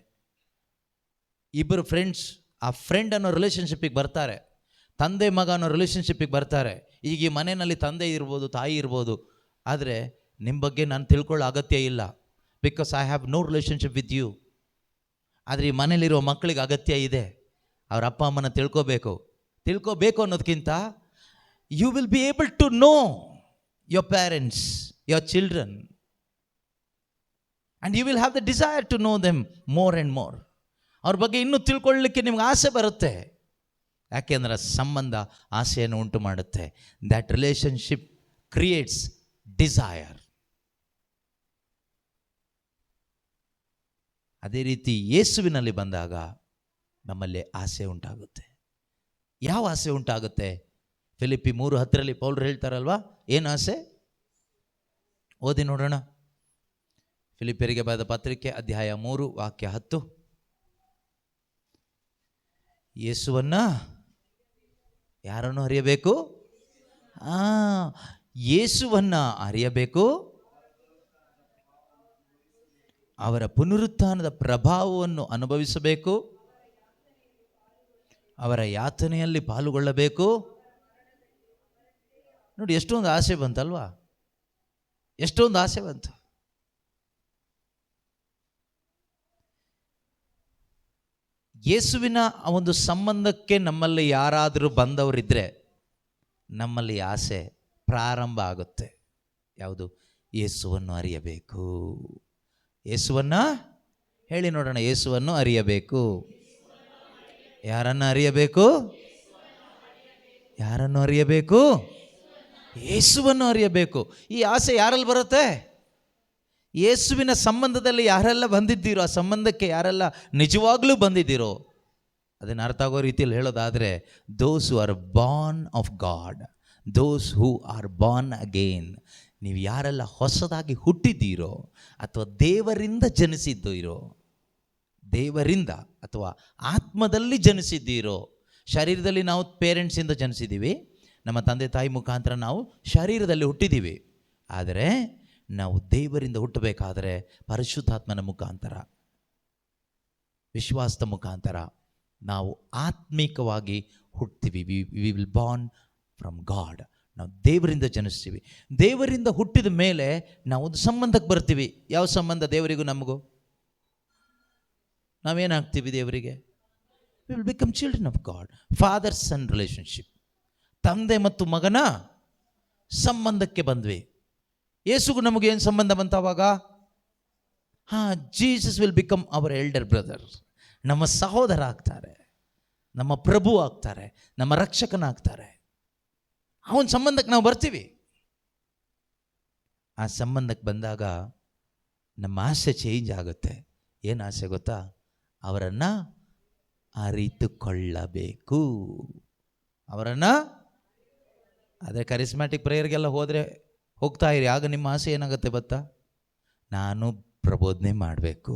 ಇಬ್ಬರು ಫ್ರೆಂಡ್ಸ್ ಆ ಫ್ರೆಂಡ್ ಅನ್ನೋ ರಿಲೇಷನ್ಶಿಪ್ಪಿಗೆ ಬರ್ತಾರೆ, ತಂದೆ ಮಗ ಅನ್ನೋ ರಿಲೇಷನ್ಶಿಪ್ಪಿಗೆ ಬರ್ತಾರೆ. ಈಗ ಈ ಮನೆಯಲ್ಲಿ ತಂದೆ ಇರ್ಬೋದು, ತಾಯಿ ಇರ್ಬೋದು, ಆದರೆ ನಿಮ್ಮ ಬಗ್ಗೆ ನಾನು ತಿಳ್ಕೊಳ್ಳೋ ಅಗತ್ಯ ಇಲ್ಲ, because I have no relationship with you. ಆದರೆ ಈ ಮನೇಲಿರೋ ಮಕ್ಕಳಿಗೆ ಅಗತ್ಯ ಇದೆ, ಅವ್ರ ಅಪ್ಪ ಅಮ್ಮನ ತಿಳ್ಕೋಬೇಕು ಅನ್ನೋದಕ್ಕಿಂತ you will be able to know your parents, your children, and you will have the desire to know them more and more. ಅವ್ರ ಬಗ್ಗೆ ಇನ್ನೂ ತಿಳ್ಕೊಳ್ಳಲಿಕ್ಕೆ ನಿಮ್ಗೆ ಆಸೆ ಬರುತ್ತೆ. ಯಾಕೆಂದರೆ ಸಂಬಂಧ ಆಸೆಯನ್ನು ಉಂಟು ಮಾಡುತ್ತೆ. That relationship creates desire. ಅದೇ ರೀತಿ ಯೇಸುವಿನಲ್ಲಿ ಬಂದಾಗ ನಮ್ಮಲ್ಲಿ ಆಸೆ ಉಂಟಾಗುತ್ತೆ. ಯಾವ ಆಸೆ ಉಂಟಾಗುತ್ತೆ? ಫಿಲಿಪ್ಪಿ 3:10 ಪೌಲರು ಹೇಳ್ತಾರಲ್ವಾ, ಏನು ಆಸೆ? ಓದಿ ನೋಡೋಣ. ಫಿಲಿಪ್ಪಿಯರಿಗೆ ಬರೆದ ಪತ್ರಿಕೆ ಅಧ್ಯಾಯ 3 ವಾಕ್ಯ 10. ಯೇಸುವನ್ನ ಯಾರನ್ನು ಅರಿಯಬೇಕು? ಯೇಸುವನ್ನ ಅರಿಯಬೇಕು, ಅವರ ಪುನರುತ್ಥಾನದ ಪ್ರಭಾವವನ್ನು ಅನುಭವಿಸಬೇಕು, ಅವರ ಯಾತನೆಯಲ್ಲಿ ಪಾಲುಗೊಳ್ಳಬೇಕು. ನೋಡಿ, ಎಷ್ಟೊಂದು ಆಸೆ ಬಂತಲ್ವಾ, ಎಷ್ಟೊಂದು ಆಸೆ ಬಂತು. ಯೇಸುವಿನ ಆ ಒಂದು ಸಂಬಂಧಕ್ಕೆ ನಮ್ಮಲ್ಲಿ ಯಾರಾದರೂ ಬಂದವರಿದ್ದರೆ ನಮ್ಮಲ್ಲಿ ಆಸೆ ಪ್ರಾರಂಭ ಆಗುತ್ತೆ. ಯಾವುದು? ಯೇಸುವನ್ನು ಅರಿಯಬೇಕು. ಯೇಸುವನ್ನು ಹೇಳಿ ನೋಡೋಣ. ಯೇಸುವನ್ನು ಅರಿಯಬೇಕು. ಯಾರನ್ನು ಅರಿಯಬೇಕು? ಯಾರನ್ನು ಅರಿಯಬೇಕು? ಯೇಸುವನ್ನು ಅರಿಯಬೇಕು. ಈ ಆಸೆ ಯಾರಲ್ಲಿ ಬರುತ್ತೆ? ಯೇಸುವಿನ ಸಂಬಂಧದಲ್ಲಿ ಯಾರೆಲ್ಲ ಬಂದಿದ್ದೀರೋ, ಆ ಸಂಬಂಧಕ್ಕೆ ಯಾರೆಲ್ಲ ನಿಜವಾಗ್ಲೂ ಬಂದಿದ್ದೀರೋ, ಅದನ್ನು ಅರ್ಥ ಆಗೋ ರೀತಿಯಲ್ಲಿ ಹೇಳೋದಾದರೆ, those who are born of God, those who are born again. ನೀವು ಯಾರೆಲ್ಲ ಹೊಸದಾಗಿ ಹುಟ್ಟಿದ್ದೀರೋ ಅಥವಾ ದೇವರಿಂದ ಜನಿಸಿದ್ದೀರೋ, ದೇವರಿಂದ ಅಥವಾ ಆತ್ಮದಲ್ಲಿ ಜನಿಸಿದ್ದೀರೋ. ಶರೀರದಲ್ಲಿ ನಾವು ಪೇರೆಂಟ್ಸಿಂದ ಜನಿಸಿದ್ದೀವಿ, ನಮ್ಮ ತಂದೆ ತಾಯಿ ಮುಖಾಂತರ ನಾವು ಶರೀರದಲ್ಲಿ ಹುಟ್ಟಿದ್ದೀವಿ. ಆದರೆ ನಾವು ದೇವರಿಂದ ಹುಟ್ಟಬೇಕಾದರೆ ಪರಿಶುದ್ಧಾತ್ಮನ ಮುಖಾಂತರ, ವಿಶ್ವಾಸದ ಮುಖಾಂತರ ನಾವು ಆತ್ಮಿಕವಾಗಿ ಹುಟ್ತೀವಿ. We will born from God. ನಾವು ದೇವರಿಂದ ಜನಿಸ್ತೀವಿ. ದೇವರಿಂದ ಹುಟ್ಟಿದ ಮೇಲೆ ನಾವು ಒಂದು ಸಂಬಂಧಕ್ಕೆ ಬರ್ತೀವಿ. ಯಾವ ಸಂಬಂಧ? ದೇವರಿಗೂ ನಮಗೂ. ನಾವೇನಾಗ್ತೀವಿ ದೇವರಿಗೆ? We will become children of God. Father son relationship, ತಂದೆ ಮತ್ತು ಮಗನ ಸಂಬಂಧಕ್ಕೆ ಬಂದ್ವಿ. ಯೇಸುಗೂ ನಮಗೆ ಏನು ಸಂಬಂಧ ಬಂತವಾಗ? Jesus will become our elder brother. ನಮ್ಮ ಸಹೋದರ ಆಗ್ತಾರೆ, ನಮ್ಮ ಪ್ರಭು ಆಗ್ತಾರೆ, ನಮ್ಮ ರಕ್ಷಕನಾಗ್ತಾರೆ. ಆ ಒಂದು ಸಂಬಂಧಕ್ಕೆ ನಾವು ಬರ್ತೀವಿ. ಆ ಸಂಬಂಧಕ್ಕೆ ಬಂದಾಗ ನಮ್ಮ ಆಸೆ ಚೇಂಜ್ ಆಗುತ್ತೆ. ಏನು ಆಸೆ ಗೊತ್ತಾ? ಅವರನ್ನು ಅರಿತುಕೊಳ್ಳಬೇಕು. ಅವರನ್ನು, ಅದೇ ಕರಿಸ್ಮ್ಯಾಟಿಕ್ ಪ್ರೇಯರ್ಗೆಲ್ಲ ಹೋಗ್ತಾ ಇರಿ. ಆಗ ನಿಮ್ಮ ಆಸೆ ಏನಾಗುತ್ತೆ ಗೊತ್ತಾ? ನಾನು ಪ್ರಬೋಧನೆ ಮಾಡಬೇಕು.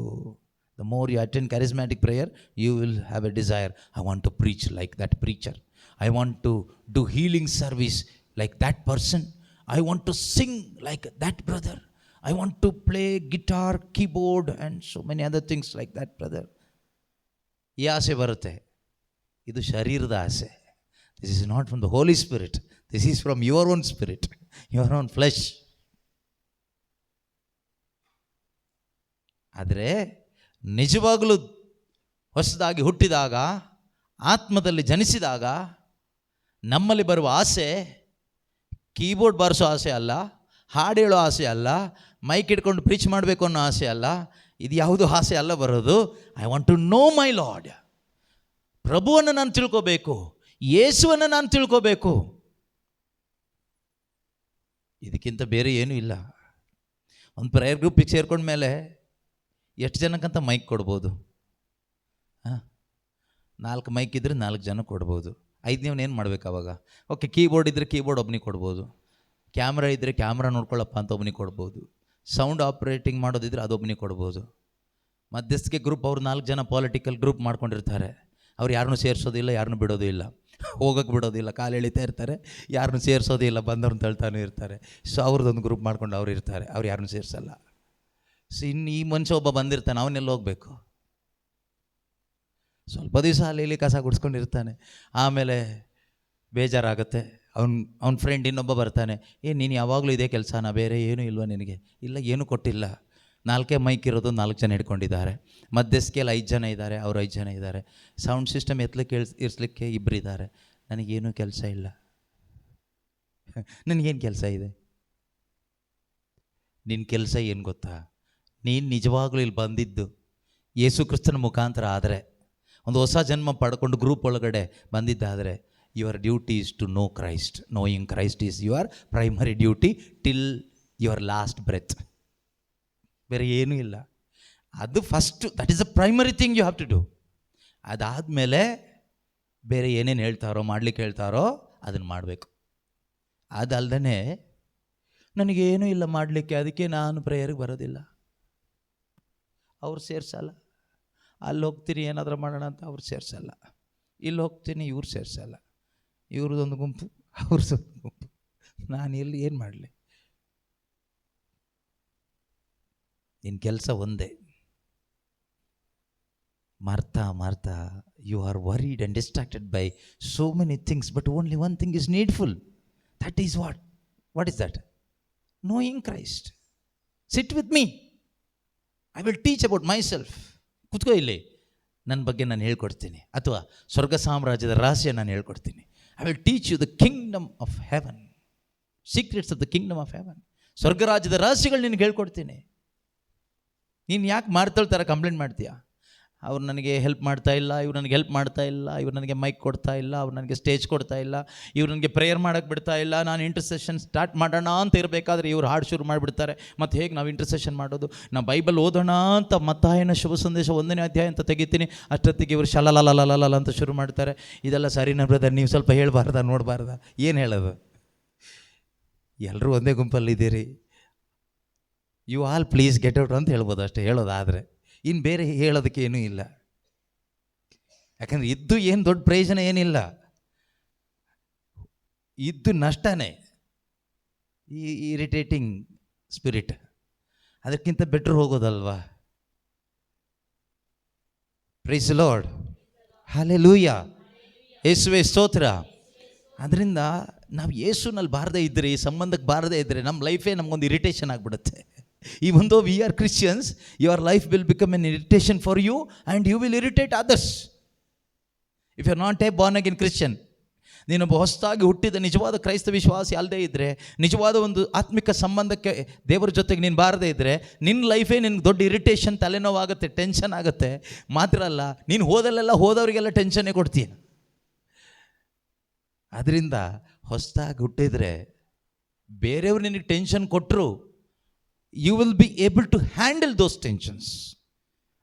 The more you attend charismatic prayer, you will have a desire. I want to preach like that preacher. I want to do healing service like that person. I want to sing like that brother. I want to play guitar, keyboard and so many other things like that brother. ಈ ಆಸೆ ಬರುತ್ತೆ. ಇದು ಶರೀರದ ಆಸೆ. This is not from the Holy Spirit. This is from your own spirit, your own flesh. ಆದರೆ ನಿಜವಾಗಲೂ ಹೊಸದಾಗಿ ಹುಟ್ಟಿದಾಗ, ಆತ್ಮದಲ್ಲಿ ಜನಿಸಿದಾಗ ನಮ್ಮಲ್ಲಿ ಬರುವ ಆಸೆ ಕೀಬೋರ್ಡ್ ಬಾರಿಸೋ ಆಸೆ ಅಲ್ಲ, ಹಾಡು ಹೇಳೋ ಆಸೆ ಅಲ್ಲ, ಮೈಕ್ ಇಟ್ಕೊಂಡು ಪ್ರೀಚ್ ಮಾಡಬೇಕು ಅನ್ನೋ ಆಸೆ ಅಲ್ಲ. ಇದು ಯಾವುದು ಆಸೆ ಅಲ್ಲ ಬರೋದು. I want to know my Lord. ಪ್ರಭುವನ್ನು ನಾನು ತಿಳ್ಕೋಬೇಕು, ಯೇಸುವನ್ನು ನಾನು ತಿಳ್ಕೋಬೇಕು. ಇದಕ್ಕಿಂತ ಬೇರೆ ಏನೂ ಇಲ್ಲ. ಒಂದು ಪ್ರೇಯರ್ ಗ್ರೂಪಿಗೆ ಸೇರ್ಕೊಂಡ್ಮೇಲೆ ಎಷ್ಟು ಜನಕ್ಕಂತ ಮೈಕ್ ಕೊಡ್ಬೋದು? ಹಾಂ, 4 ಮೈಕ್ ಇದ್ದರೆ 4 ಜನ ಕೊಡ್ಬೋದು. 5ನೇವನು ಏನು ಮಾಡ್ಬೇಕು ಅವಾಗ? ಓಕೆ, ಕೀಬೋರ್ಡ್ ಇದ್ದರೆ ಕೀಬೋರ್ಡ್ ಒಬ್ಬನಿಗೆ ಕೊಡ್ಬೋದು, ಕ್ಯಾಮ್ರಾ ಇದ್ದರೆ ಕ್ಯಾಮ್ರಾ ನೋಡ್ಕೊಳ್ಳಪ್ಪ ಅಂತ ಒಬ್ಬನಿಗೆ ಕೊಡ್ಬೋದು, ಸೌಂಡ್ ಆಪ್ರೇಟಿಂಗ್ ಮಾಡೋದಿದ್ರೆ ಅದೊಬ್ಬನಿಗೆ ಕೊಡ್ಬೋದು. ಮಧ್ಯಸ್ಥಿಕೆ ಗ್ರೂಪ್ ಅವ್ರು 4 ಜನ ಪಾಲಿಟಿಕಲ್ ಗ್ರೂಪ್ ಮಾಡ್ಕೊಂಡಿರ್ತಾರೆ. ಅವ್ರು ಯಾರನ್ನೂ ಸೇರಿಸೋದಿಲ್ಲ, ಯಾರನ್ನೂ ಬಿಡೋದು ಇಲ್ಲ, ಹೋಗೋಕ್ಕೆ ಬಿಡೋದಿಲ್ಲ, ಕಾಲು ಎಳಿತಾ ಇರ್ತಾರೆ, ಯಾರನ್ನೂ ಸೇರಿಸೋದಿಲ್ಲ, ಬಂದವ್ರನ್ನ ತಳ್ತಾನೆ ಇರ್ತಾರೆ. ಸೊ ಅವ್ರದ್ದೊಂದು ಗ್ರೂಪ್ ಮಾಡ್ಕೊಂಡು ಅವ್ರು ಇರ್ತಾರೆ, ಅವ್ರು ಯಾರನ್ನೂ ಸೇರಿಸಲ್ಲ. ಸೊ ಇನ್ನು ಈ ಮನುಷ್ಯ ಒಬ್ಬ ಬಂದಿರ್ತಾನೆ, ಅವನ್ನೆಲ್ಲ ಹೋಗಬೇಕು. ಸ್ವಲ್ಪ ದಿವಸ ಅಲ್ಲಿ ಕಸ ಗುಡಿಸ್ಕೊಂಡಿರ್ತಾನೆ, ಆಮೇಲೆ ಬೇಜಾರಾಗುತ್ತೆ. ಅವ್ನ ಫ್ರೆಂಡ್ ಇನ್ನೊಬ್ಬ ಬರ್ತಾನೆ, ನೀನು ಯಾವಾಗಲೂ ಇದೇ ಕೆಲಸನ, ಬೇರೆ ಏನೂ ಇಲ್ವ ನಿನಗೆ? ಇಲ್ಲ, ಏನೂ ಕೊಟ್ಟಿಲ್ಲ, 4 ಮೈಕ್ ಇರೋದು 4 ಜನ ಹಿಡ್ಕೊಂಡಿದ್ದಾರೆ, ಮಧ್ಯಸ್ಥಿಕೆಯಲ್ಲಿ 5 ಜನ ಇದ್ದಾರೆ, ಅವ್ರು 5 ಜನ ಇದ್ದಾರೆ, ಸೌಂಡ್ ಸಿಸ್ಟಮ್ ಇರಿಸ್ಲಿಕ್ಕೆ 2 ಇದ್ದಾರೆ, ನನಗೇನೂ ಕೆಲಸ ಇಲ್ಲ. ನನಗೇನು ಕೆಲಸ ಇದೆ? ನಿನ್ನ ಕೆಲಸ ಏನು ಗೊತ್ತಾ? ನೀನು ನಿಜವಾಗ್ಲೂ ಇಲ್ಲಿ ಬಂದಿದ್ದು ಯೇಸು ಕ್ರಿಸ್ತನ ಮುಖಾಂತರ ಆದರೆ, ಒಂದು ಹೊಸ ಜನ್ಮ ಪಡ್ಕೊಂಡು ಗ್ರೂಪ್ ಒಳಗಡೆ ಬಂದಿದ್ದಾದರೆ, your duty is to know Christ. Knowing Christ is your primary duty till your last breath. ಬೇರೆ ಏನೂ ಇಲ್ಲ. ಅದು first, that is the primary thing you have to do. ಅದಾದಮೇಲೆ ಬೇರೆ ಏನೇನು ಹೇಳ್ತಾರೋ, ಮಾಡ್ಲಿಕ್ಕೆ ಹೇಳ್ತಾರೋ ಅದನ್ನು ಮಾಡಬೇಕು. ಅದಲ್ಲದೆ ನನಗೇನೂ ಇಲ್ಲ ಮಾಡಲಿಕ್ಕೆ, ಅದಕ್ಕೆ ನಾನು ಪ್ರೇಯರ್ಗೆ ಬರೋದಿಲ್ಲ, ಅವ್ರು ಸೇರಿಸಲ್ಲ. ಅಲ್ಲಿ ಹೋಗ್ತೀನಿ ಏನಾದರೂ ಮಾಡೋಣ ಅಂತ ಅವ್ರು ಸೇರಿಸಲ್ಲ, ಇಲ್ಲಿ ಹೋಗ್ತೀನಿ ಇವ್ರು ಸೇರಿಸಲ್ಲ, ಇವ್ರದ್ದೊಂದು ಗುಂಪು, ಅವ್ರದ್ದೊಂದು ಗುಂಪು, ನಾನು ಎಲ್ಲಿ ಏನು ಮಾಡಲಿ? ನಿನ್ನ ಕೆಲಸ ಒಂದೇ. Martha, you are worried and distracted by so many things, but only one thing is needful. That is what is that? Knowing Christ. Sit with me, I will teach about my self. ಕೂತ್ಕೋ ಇಲ್ಲಿ, ನನ್ನ ಬಗ್ಗೆ ನಾನು ಹೇಳ್ಕೊಡ್ತೀನಿ, ಅಥವಾ ಸ್ವರ್ಗ ಸಾಮ್ರಾಜ್ಯದ ರಹಸ್ಯ ನಾನು ಹೇಳ್ಕೊಡ್ತೀನಿ. I will teach you the kingdom of heaven, secrets of the kingdom of heaven. ಸ್ವರ್ಗರಾಜ್ಯದ ರಹಸ್ಯಗಳು ನಿನಗೆ ಹೇಳ್ಕೊಡ್ತೀನಿ. ನೀನು ಯಾಕೆ ಮಾಡ್ತೇಳ್ತಾರೆ ಕಂಪ್ಲೇಂಟ್ ಮಾಡ್ತೀಯಾ? ಅವ್ರು ನನಗೆ ಹೆಲ್ಪ್ ಮಾಡ್ತಾ ಇಲ್ಲ, ಇವ್ರು ನನಗೆ ಹೆಲ್ಪ್ ಮಾಡ್ತಾ ಇಲ್ಲ, ಇವ್ರು ನನಗೆ ಮೈಕ್ ಕೊಡ್ತಾ ಇಲ್ಲ, ಅವ್ರು ನನಗೆ ಸ್ಟೇಜ್ ಕೊಡ್ತಾ ಇಲ್ಲ, ಇವ್ರು ನನಗೆ ಪ್ರೇಯರ್ ಮಾಡೋಕ್ಕೆ ಬಿಡ್ತಾ ಇಲ್ಲ. ನಾನು ಇಂಟರ್ಸೆಷನ್ ಸ್ಟಾರ್ಟ್ ಮಾಡೋಣ ಅಂತ ಇರಬೇಕಾದ್ರೆ ಇವ್ರು ಹಾಡು ಶುರು ಮಾಡಿಬಿಡ್ತಾರೆ. ಮತ್ತು ಹೇಗೆ ನಾವು ಇಂಟರ್ಸೆಷನ್ ಮಾಡೋದು? ನಾವು ಬೈಬಲ್ ಓದೋಣ ಅಂತ ಮತ್ತಾಯನ ಶುಭ ಸಂದೇಶ 1ನೇ ಅಧ್ಯಾಯ ಅಂತ ತೆಗಿತೀನಿ, ಅಷ್ಟೊತ್ತಿಗೆ ಇವರು ಶಲಲಲಲಲ ಅಂತ ಶುರು ಮಾಡ್ತಾರೆ. ಇದೆಲ್ಲ ಸರಿನಾ ಬ್ರದರ್? ನೀವು ಸ್ವಲ್ಪ ಹೇಳಬಾರ್ದ, ನೋಡಬಾರ್ದ? ಏನು ಹೇಳೋದು? ಎಲ್ಲರೂ ಒಂದೇ ಗುಂಪಲ್ಲಿದ್ದೀರಿ, you all please get out ಅಂತ ಹೇಳ್ಬೋದು ಅಷ್ಟೇ, ಹೇಳೋದಾದರೆ. ಇನ್ನು ಬೇರೆ ಹೇಳೋದಕ್ಕೆ ಏನೂ ಇಲ್ಲ. ಯಾಕಂದರೆ ಇದ್ದು ಏನು ದೊಡ್ಡ ಪ್ರಯೋಜನ ಏನಿಲ್ಲ, ಇದ್ದು ನಷ್ಟನೇ. ಈ ಇರಿಟೇಟಿಂಗ್ ಸ್ಪಿರಿಟ್, ಅದಕ್ಕಿಂತ ಬೆಟ್ರ್ ಹೋಗೋದಲ್ವಾ? ಪ್ರೈಸ್ ದಿ ಲಾರ್ಡ್, ಹಲ್ಲೆಲೂಯಾ, ಯೇಸುವೇ ಸ್ತೋತ್ರ. ಅದರಿಂದ ನಾವು ಯೇಸುನಲ್ಲಿ ಬಾರದೇ ಇದ್ದರೆ, ಈ ಸಂಬಂಧಕ್ಕೆ ಬಾರದೇ ಇದ್ದರೆ, ನಮ್ಮ ಲೈಫೇ ನಮಗೊಂದು ಇರಿಟೇಷನ್ ಆಗಿಬಿಡುತ್ತೆ. Even though we are Christians, your life will become an irritation for you and you will irritate others. If you are not a born again Christian, ನೀನೊಬ್ಬ ಹೊಸದಾಗಿ ಹುಟ್ಟಿದ ನಿಜವಾದ ಕ್ರೈಸ್ತ ವಿಶ್ವಾಸಿ ಅಲ್ಲದೇ ಇದ್ದರೆ, ನಿಜವಾದ ಒಂದು ಆತ್ಮಿಕ ಸಂಬಂಧಕ್ಕೆ ದೇವರ ಜೊತೆಗೆ ನೀನು ಬಾರದೇ ಇದ್ದರೆ, ನಿನ್ನ ಲೈಫೇ ನಿನ್ಗೆ ದೊಡ್ಡ ಇರಿಟೇಷನ್, ತಲೆನೋವಾಗುತ್ತೆ, ಟೆನ್ಷನ್ ಆಗುತ್ತೆ. ಮಾತ್ರ ಅಲ್ಲ, ನೀನು ಹೋದಲ್ಲೆಲ್ಲ ಹೋದವರಿಗೆಲ್ಲ ಟೆನ್ಷನ್ನೇ ಕೊಡ್ತೀಯ. ಅದರಿಂದ ಹೊಸದಾಗಿ ಹುಟ್ಟಿದರೆ ಬೇರೆಯವ್ರು ನಿನಗೆ ಟೆನ್ಷನ್ ಕೊಟ್ಟರು, you will be able to handle those tensions.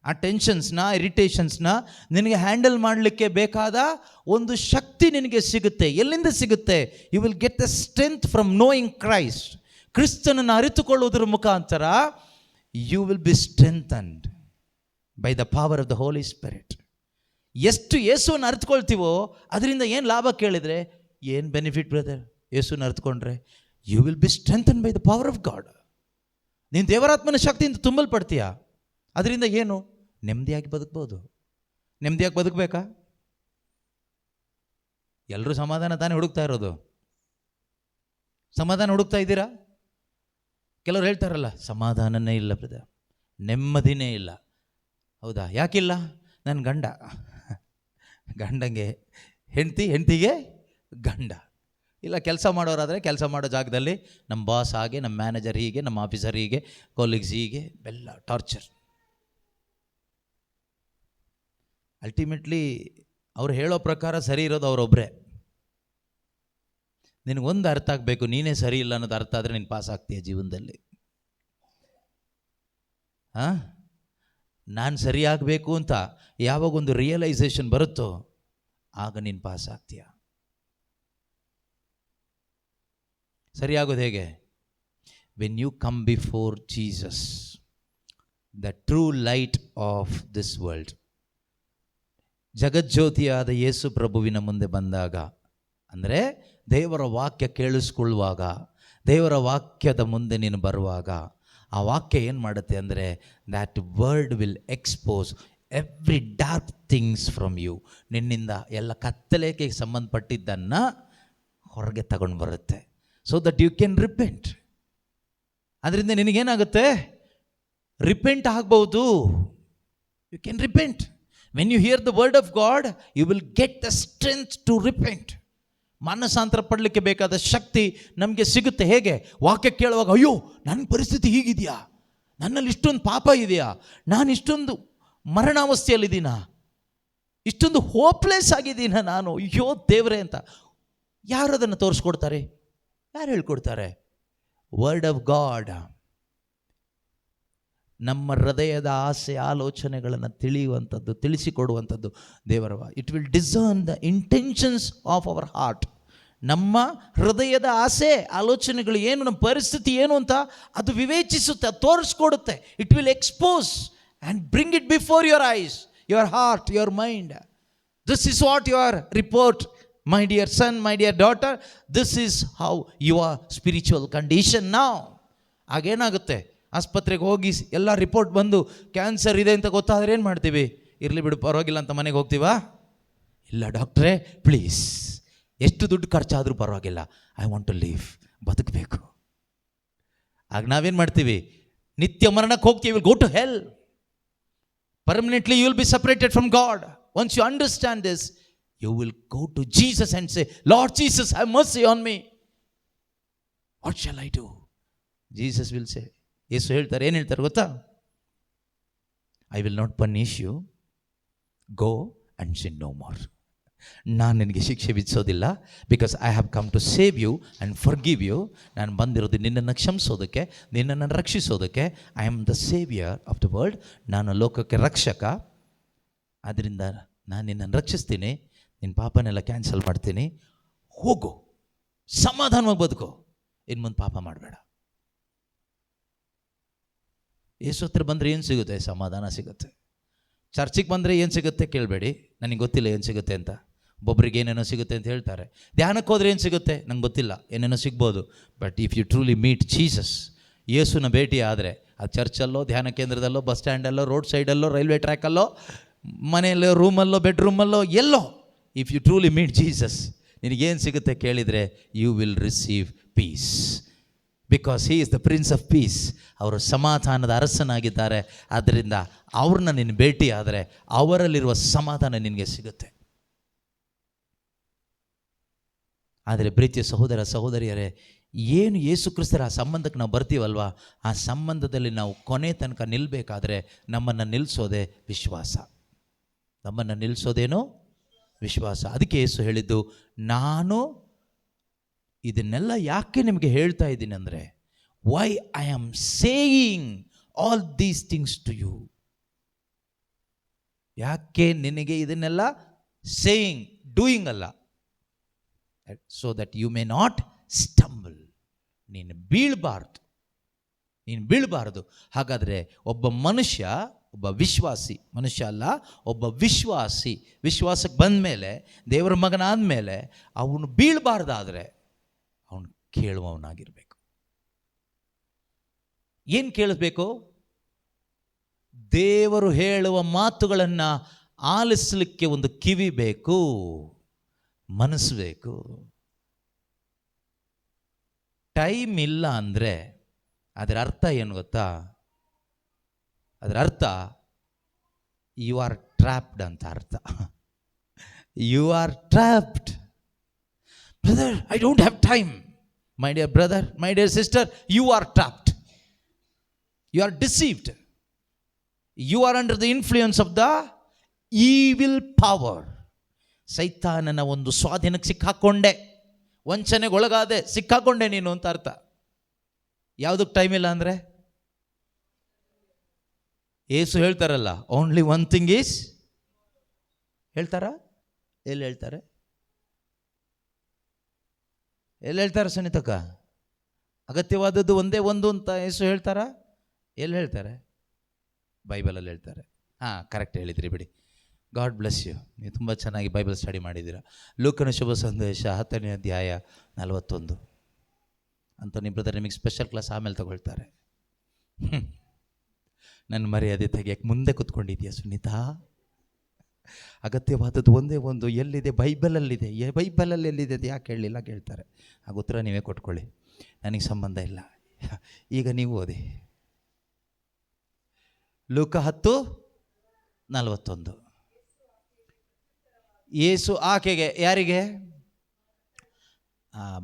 ಆ ಟೆನ್ಷನ್ಸ್ನ, ಇರಿಟೇಷನ್ಸ್ನ ನಿನಗೆ ಹ್ಯಾಂಡಲ್ ಮಾಡಲಿಕ್ಕೆ ಬೇಕಾದ ಒಂದು ಶಕ್ತಿ ನಿನಗೆ ಸಿಗುತ್ತೆ. ಎಲ್ಲಿಂದ ಸಿಗುತ್ತೆ? You will get the strength from knowing Christ. ಕ್ರಿಸ್ತನನ್ನು ಅರಿತುಕೊಳ್ಳುವುದರ ಮುಖಾಂತರ you will be strengthened by the power of the Holy Spirit. ಎಷ್ಟು ಯೇಸುವನ್ನು ಅರಿತುಕೊಳ್ತೀವೋ ಅದರಿಂದ ಏನು ಲಾಭ ಕೇಳಿದರೆ, ಏನು ಬೆನಿಫಿಟ್ ಬ್ರದರ್? ಯೇಸುವನ್ನು ಅರಿತುಕೊಂಡ್ರೆ you will be strengthened by the power of God. ನೀನು ದೇವರಾತ್ಮನ ಶಕ್ತಿಯಿಂದ ತುಂಬಲ್ಪಡ್ತೀಯ. ಅದರಿಂದ ಏನು? ನೆಮ್ಮದಿಯಾಗಿ ಬದುಕ್ಬೋದು. ನೆಮ್ಮದಿಯಾಗಿ ಬದುಕಬೇಕಾ? ಎಲ್ಲರೂ ಸಮಾಧಾನ ತಾನೇ ಹುಡುಕ್ತಾ ಇರೋದು. ಸಮಾಧಾನ ಹುಡುಕ್ತಾ ಇದ್ದೀರಾ? ಕೆಲವರು ಹೇಳ್ತಾರಲ್ಲ, ಸಮಾಧಾನನೇ ಇಲ್ಲ ಬ್ರದರ್, ನೆಮ್ಮದಿನೇ ಇಲ್ಲ. ಹೌದಾ? ಯಾಕಿಲ್ಲ? ನನ್ನ ಗಂಡಂಗೆ ಹೆಂಡತಿ, ಹೆಂಡತಿಗೆ ಗಂಡ. ಇಲ್ಲ, ಕೆಲಸ ಮಾಡೋರಾದರೆ ಕೆಲಸ ಮಾಡೋ ಜಾಗದಲ್ಲಿ ನಮ್ಮ ಬಾಸ್ ಹಾಗೆ, ನಮ್ಮ ಮ್ಯಾನೇಜರ್ ಹೀಗೆ, ನಮ್ಮ ಆಫೀಸರ್ ಹೀಗೆ, ಕೊಲೀಗ್ಸ್ ಹೀಗೆ, ಎಲ್ಲ ಟಾರ್ಚರ್. ಅಲ್ಟಿಮೇಟ್ಲಿ ಅವ್ರು ಹೇಳೋ ಪ್ರಕಾರ ಸರಿ ಇರೋದು ಅವರೊಬ್ಬರೇ. ನಿನಗೊಂದು ಅರ್ಥ ಆಗಬೇಕು, ನೀನೇ ಸರಿ ಇಲ್ಲ ಅನ್ನೋದು ಅರ್ಥ ಆದರೆ ನೀನು ಪಾಸ್ ಆಗ್ತೀಯ ಜೀವನದಲ್ಲಿ. ನಾನು ಸರಿಯಾಗಬೇಕು ಅಂತ ಯಾವಾಗೊಂದು ರಿಯಲೈಸೇಷನ್ ಬರುತ್ತೋ ಆಗ ನೀನು ಪಾಸ್ ಆಗ್ತೀಯ. ಸರಿಯಾಗೋದು ಹೇಗೆ? When you come before Jesus, the true light of this world, ಜಗಜ್ಯೋತಿಯಾದ ಯೇಸು ಪ್ರಭುವಿನ ಮುಂದೆ ಬಂದಾಗ, ಅಂದರೆ ದೇವರ ವಾಕ್ಯ ಕೇಳಿಸ್ಕೊಳ್ಳುವಾಗ, ದೇವರ ವಾಕ್ಯದ ಮುಂದೆ ನೀನು ಬರುವಾಗ, ಆ ವಾಕ್ಯ ಏನು ಮಾಡುತ್ತೆ ಅಂದರೆ, that word will expose every dark things from you. ನಿನ್ನಿಂದ ಎಲ್ಲ ಕತ್ತಲೆಗೆ ಸಂಬಂಧಪಟ್ಟಿದ್ದನ್ನು ಹೊರಗೆ ತಗೊಂಡು ಬರುತ್ತೆ. So that you can repent. ಅದರಿಂದ ನಿನಗೇನಾಗುತ್ತೆ? ರಿಪೆಂಟ್ ಆಗ್ಬೋದು. You can repent. When you hear the word of God, you will get the strength to repent. ಮಾನಸಾಂತರ ಪಡಲಿಕ್ಕೆ ಬೇಕಾದ ಶಕ್ತಿ ನಮಗೆ ಸಿಗುತ್ತೆ. ಹೇಗೆ? ವಾಕ್ಯ ಕೇಳುವಾಗ, ಅಯ್ಯೋ ನನ್ನ ಪರಿಸ್ಥಿತಿ ಹೀಗಿದೆಯಾ, ನನ್ನಲ್ಲಿ ಇಷ್ಟೊಂದು ಪಾಪ ಇದೆಯಾ, ನಾನು ಇಷ್ಟೊಂದು ಮರಣಾವಸ್ಥೆಯಲ್ಲಿದ್ದೀನ, ಇಷ್ಟೊಂದು ಹೋಪ್ಲೆಸ್ ಆಗಿದ್ದೀನ ನಾನು, ಅಯ್ಯೋ ದೇವರೇ ಅಂತ. ಯಾರು ಅದನ್ನು ತೋರಿಸ್ಕೊಡ್ತಾರೆ? ಯಾರು ಹೇಳ್ಕೊಡ್ತಾರೆ? Word of god. ನಮ್ಮ ಹೃದಯದ ಆಸೆ ಆಲೋಚನೆಗಳನ್ನು ತಿಳಿಯುವಂಥದ್ದು, ತಿಳಿಸಿಕೊಡುವಂಥದ್ದು ದೇವರ. It will discern the intentions of our heart. ನಮ್ಮ ಹೃದಯದ ಆಸೆ ಆಲೋಚನೆಗಳು ಏನು, ನಮ್ಮ ಪರಿಸ್ಥಿತಿ ಏನು ಅಂತ ಅದು ವಿವೇಚಿಸುತ್ತೆ, ಅದು ತೋರಿಸ್ಕೊಡುತ್ತೆ. It will expose and bring it before your eyes, your heart, your mind. This is what your report, my dear son, my dear daughter. This is how your spiritual condition now. ಆಗೇನಾಗುತ್ತೆ? ಆಸ್ಪತ್ರೆಗೆ ಹೋಗಿ ಎಲ್ಲ ರಿಪೋರ್ಟ್ ಬಂದು ಕ್ಯಾನ್ಸರ್ ಇದೆ ಅಂತ ಗೊತ್ತಾದರೆ ಏನು ಮಾಡ್ತೀವಿ? ಇರಲಿ ಬಿಡು ಪರವಾಗಿಲ್ಲ ಅಂತ ಮನೆಗೆ ಹೋಗ್ತೀವಾ? ಇಲ್ಲ ಡಾಕ್ಟ್ರೇ ಪ್ಲೀಸ್, ಎಷ್ಟು ದುಡ್ಡು ಖರ್ಚಾದರೂ ಪರವಾಗಿಲ್ಲ, ಐ ವಾಂಟ್ ಟು ಲೀವ್, ಬದುಕಬೇಕು. ಆಗ ನಾವೇನು ಮಾಡ್ತೀವಿ? ನಿತ್ಯ ಮರಣಕ್ಕೆ ಹೋಗ್ತೀವಿ. Will go to hell permanently. You will be separated from God. Once you understand this, you will go to Jesus and say, Lord Jesus, have mercy on me. What shall I do? Jesus will say, ಯೇಸು ಹೇಳ್ತಾರೆ, ಏನು ಹೇಳ್ತಾರೆ ಗೊತ್ತಾ? I will not punish you, go and sin no more. ನಾನು ನಿನಗೆ ಶಿಕ್ಷೆ ವಿಧಿಸೋದಿಲ್ಲ, because I have come to save you and forgive you. ನಾನು ಬಂದಿರೋದು ನಿನ್ನನ್ನು ಕ್ಷಮಿಸೋದಕ್ಕೆ, ನಿನ್ನನ್ನು ರಕ್ಷಿಸೋದಕ್ಕೆ. I am the saviour of the world. ನಾನು ಲೋಕಕ್ಕೆ ರಕ್ಷಕ. ಆದ್ದರಿಂದ ನಾನು ನಿನ್ನನ್ನು ರಕ್ಷಿಸ್ತೀನಿ, ನಿನ್ನ ಪಾಪನೆಲ್ಲ ಕ್ಯಾನ್ಸಲ್ ಮಾಡ್ತೀನಿ. ಹೋಗು, ಸಮಾಧಾನವಾಗಿ ಬದುಕೋ, ಇನ್ನು ಮುಂದೆ ಪಾಪ ಮಾಡಬೇಡ. ಯೇಸು ಹತ್ರ ಬಂದರೆ ಏನು ಸಿಗುತ್ತೆ? ಸಮಾಧಾನ ಸಿಗುತ್ತೆ. ಚರ್ಚಿಗೆ ಬಂದರೆ ಏನು ಸಿಗುತ್ತೆ ಕೇಳಬೇಡಿ, ನನಗೆ ಗೊತ್ತಿಲ್ಲ ಏನು ಸಿಗುತ್ತೆ ಅಂತ. ಒಬ್ಬೊಬ್ರಿಗೆ ಏನೇನೋ ಸಿಗುತ್ತೆ ಅಂತ ಹೇಳ್ತಾರೆ. ಧ್ಯಾನಕ್ಕೆ ಹೋದರೆ ಏನು ಸಿಗುತ್ತೆ ನಂಗೆ ಗೊತ್ತಿಲ್ಲ, ಏನೇನೋ ಸಿಗ್ಬೋದು. But if you truly meet Jesus, ಯೇಸುನ ಭೇಟಿ ಆದರೆ, ಆ ಚರ್ಚಲ್ಲೋ, ಧ್ಯಾನ ಕೇಂದ್ರದಲ್ಲೋ, ಬಸ್ ಸ್ಟ್ಯಾಂಡಲ್ಲೋ, ರೋಡ್ ಸೈಡಲ್ಲೋ, ರೈಲ್ವೆ ಟ್ರ್ಯಾಕಲ್ಲೋ, ಮನೆಯಲ್ಲೋ, ರೂಮಲ್ಲೋ, ಬೆಡ್ರೂಮಲ್ಲೋ, ಎಲ್ಲೋ, if you truly meet Jesus, ನಿನಗೇನು ಸಿಗುತ್ತೆ ಕೇಳಿದರೆ, you will receive peace. Because he is the prince of peace. ಅವರು ಸಮಾಧಾನದ ಅರಸನಾಗಿದ್ದಾರೆ. ಆದ್ದರಿಂದ ಅವ್ರನ್ನ ನೀನು ಭೇಟಿ ಆದರೆ ಅವರಲ್ಲಿರುವ ಸಮಾಧಾನ ನಿನಗೆ ಸಿಗುತ್ತೆ. ಆದರೆ ಪ್ರೀತಿಯ ಸಹೋದರ ಸಹೋದರಿಯರೇ, ಏನು ಯೇಸು ಕ್ರಿಸ್ತರ ಆ ಸಂಬಂಧಕ್ಕೆ ನಾವು ಬರ್ತೀವಲ್ವಾ, ಆ ಸಂಬಂಧದಲ್ಲಿ ನಾವು ಕೊನೆ ತನಕ ನಿಲ್ಲಬೇಕಾದ್ರೆ ನಮ್ಮನ್ನು ನಿಲ್ಲಿಸೋದೇ ವಿಶ್ವಾಸ. ನಮ್ಮನ್ನು ನಿಲ್ಲಿಸೋದೇನೋ ವಿಶ್ವಾಸ. ಅದಕ್ಕೆ ಯೇಸು ಹೇಳಿದ್ದು, ನಾನು ಇದನ್ನೆಲ್ಲ ಯಾಕೆ ನಿಮಗೆ ಹೇಳ್ತಾ ಇದ್ದೀನಿ ಅಂದರೆ, why I am saying all these things to you. ಯಾಕೆ ನಿನಗೆ ಇದನ್ನೆಲ್ಲ ಸೇಯಿಂಗ್, ಡೂಯಿಂಗ್ ಅಲ್ಲ, so that you may not stumble. ನೀನು ಬೀಳಬಾರ್ದು, ನೀನು ಬೀಳಬಾರ್ದು. ಹಾಗಾದರೆ ಒಬ್ಬ ಮನುಷ್ಯ, ಒಬ್ಬ ವಿಶ್ವಾಸಿ, ಮನುಷ್ಯ ಅಲ್ಲ, ಒಬ್ಬ ವಿಶ್ವಾಸಿ, ವಿಶ್ವಾಸಕ್ಕೆ ಬಂದ ಮೇಲೆ, ದೇವರ ಮಗನಾದ ಮೇಲೆ ಅವನು ಬೀಳಬಾರ್ದಾದರೆ ಅವನು ಕೇಳುವವನಾಗಿರಬೇಕು. ಏನು ಕೇಳಬೇಕು? ದೇವರು ಹೇಳುವ ಮಾತುಗಳನ್ನು ಆಲಿಸಲಿಕ್ಕೆ ಒಂದು ಕಿವಿ ಬೇಕು, ಮನಸ್ಸು ಬೇಕು. ಟೈಮ್ ಇಲ್ಲ ಅಂದರೆ ಅದರ ಅರ್ಥ ಏನು ಗೊತ್ತಾ? ಅದರ ಅರ್ಥ ಯು ಆರ್ ಟ್ರ್ಯಾಪ್ಡ್ ಅಂತ ಅರ್ಥ. You are trapped. Brother, I don't have time. My dear brother, my dear sister, you are trapped. You are deceived. You are under the influence of the evil power. ಸೈತಾನನ ಒಂದು ಸ್ವಾಧೀನಕ್ಕೆ ಸಿಕ್ಕಾಕೊಂಡೆ, ವಂಚನೆಗೊಳಗಾದೆ, ಸಿಕ್ಕಾಕೊಂಡೆ ನೀನು ಅಂತ ಅರ್ಥ. ಯಾವುದಕ್ಕೆ ಟೈಮ್ ಇಲ್ಲ ಅಂದರೆ ಯೇಸು ಹೇಳ್ತಾರಲ್ಲ, ಓನ್ಲಿ ಒನ್ ಥಿಂಗ್ ಈಸ್, ಹೇಳ್ತಾರಾ? ಎಲ್ಲಿ ಹೇಳ್ತಾರೆ? ಎಲ್ಲಿ ಹೇಳ್ತಾರೆ ಸುನೀತಕ್ಕ? ಅಗತ್ಯವಾದದ್ದು ಒಂದೇ ಒಂದು ಅಂತ ಯೇಸು ಹೇಳ್ತಾರಾ? ಎಲ್ಲಿ ಹೇಳ್ತಾರೆ? ಬೈಬಲಲ್ಲಿ ಹೇಳ್ತಾರೆ. ಕರೆಕ್ಟ್ ಹೇಳಿದ್ರಿ ಬಿಡಿ. God bless you. ನೀವು ತುಂಬ ಚೆನ್ನಾಗಿ ಬೈಬಲ್ ಸ್ಟಡಿ ಮಾಡಿದ್ದೀರಾ. ಲೂಕನ ಶುಭ ಸಂದೇಶ 10ನೇ ಅಧ್ಯಾಯ 41. ಅಂತ ಬ್ರದರ್ ನಿಮಗೆ ಸ್ಪೆಷಲ್ ಕ್ಲಾಸ್ ಆಮೇಲೆ ತಗೊಳ್ತಾರೆ. ನನ್ನ ಮರ್ಯಾದೆ ತೆಗಿಯಕ್ಕೆ ಮುಂದೆ ಕೂತ್ಕೊಂಡಿದ್ಯಾ ಸುನೀತಾ? ಅಗತ್ಯವಾದದ್ದು ಒಂದೇ ಒಂದು ಎಲ್ಲಿದೆ? ಬೈಬಲಲ್ಲಿದೆ. ಬೈಬಲಲ್ಲಿ ಎಲ್ಲಿದೆ ಅದು ಯಾಕೆ ಹೇಳಲಿಲ್ಲ ಕೇಳ್ತಾರೆ. ಆಗ ಉತ್ತರ ನೀವೇ ಕೊಟ್ಕೊಳ್ಳಿ, ನನಗೆ ಸಂಬಂಧ ಇಲ್ಲ. ಈಗ ನೀವು ಓದಿ ಲೂಕ 10:41. ಯೇಸು ಆಕೆಗೆ, ಯಾರಿಗೆ?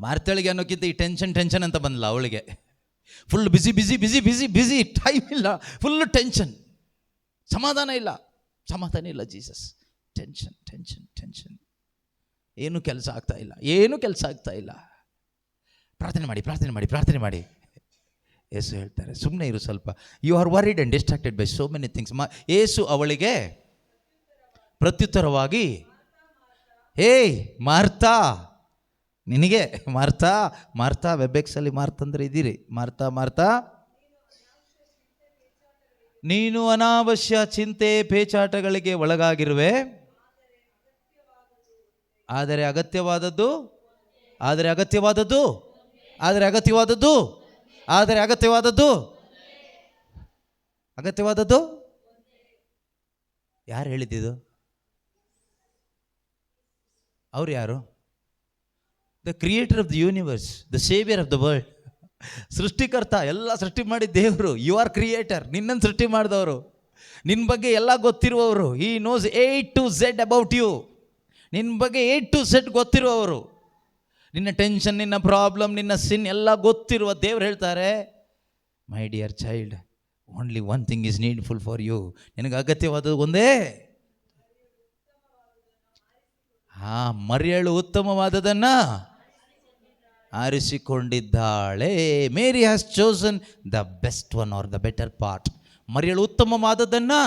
ಮಾರ್ತಳಿಗೆ ಅನ್ನೋಕ್ಕಿಂತ ಈ ಟೆನ್ಷನ್ ಅಂತ ಬಂದಲ್ಲ ಅವಳಿಗೆ. ಫುಲ್ ಬಿಸಿ, ಟೈಮ್ ಇಲ್ಲ, ಫುಲ್ ಟೆನ್ಷನ್, ಸಮಾಧಾನ ಇಲ್ಲ. ಜೀಸಸ್, ಟೆನ್ಷನ್, ಏನು ಕೆಲಸ ಆಗ್ತಾ ಇಲ್ಲ. ಪ್ರಾರ್ಥನೆ ಮಾಡಿ. ಯೇಸು ಹೇಳ್ತಾರೆ, ಸುಮ್ಮನೆ ಇರು ಸ್ವಲ್ಪ, you are worried and distracted by so many things. ಯೇಸು ಅವಳಿಗೆ ಪ್ರತ್ಯುತ್ತರವಾಗಿ, ಏಯ್ ಮಾರ್ತಾ, ನಿನಗೆ ಮಾರ್ತಾ ವೆಬ್ಬೆಕ್ಸಲ್ಲಿ ಮಾರ್ತಂದ್ರೆ ಇದ್ದೀರಿ. ಮಾರ್ತಾ, ನೀನು ಅನಾವಶ್ಯ ಚಿಂತೆ ಪೇಚಾಟಗಳಿಗೆ ಒಳಗಾಗಿರುವೆ, ಆದರೆ ಅಗತ್ಯವಾದದ್ದು ಯಾರು ಹೇಳಿದ್ದು? ಅವ್ರು ಯಾರು? The creator of the universe, the saviour of the world. ಸೃಷ್ಟಿಕರ್ತ, ಎಲ್ಲ ಸೃಷ್ಟಿ ಮಾಡಿದ ದೇವರು. You are creator. ನಿನ್ನನ್ನು ಸೃಷ್ಟಿ ಮಾಡಿದವರು, ನಿನ್ನ ಬಗ್ಗೆ ಎಲ್ಲ ಗೊತ್ತಿರುವವರು. He knows A to Z about you. ನಿನ್ನ ಬಗ್ಗೆ A to Z ಗೊತ್ತಿರುವವರು. ನಿನ್ನ ಟೆನ್ಷನ್, ನಿನ್ನ ಪ್ರಾಬ್ಲಮ್, ನಿನ್ನ ಸಿನ್ ಎಲ್ಲ ಗೊತ್ತಿರುವ ದೇವ್ರು ಹೇಳ್ತಾರೆ, my dear child, only one thing is needful for you. ನಿನಗೆ ಅಗತ್ಯವಾದದ್ದು ಒಂದೇ. ಮರಿಯಳು ಉತ್ತಮವಾದದನ್ನು ಆರಿಸಿಕೊಂಡಿದ್ದಾಳೆ. Mary has chosen the best one or the better part. ಮರಿಯಳು ಉತ್ತಮವಾದದನ್ನು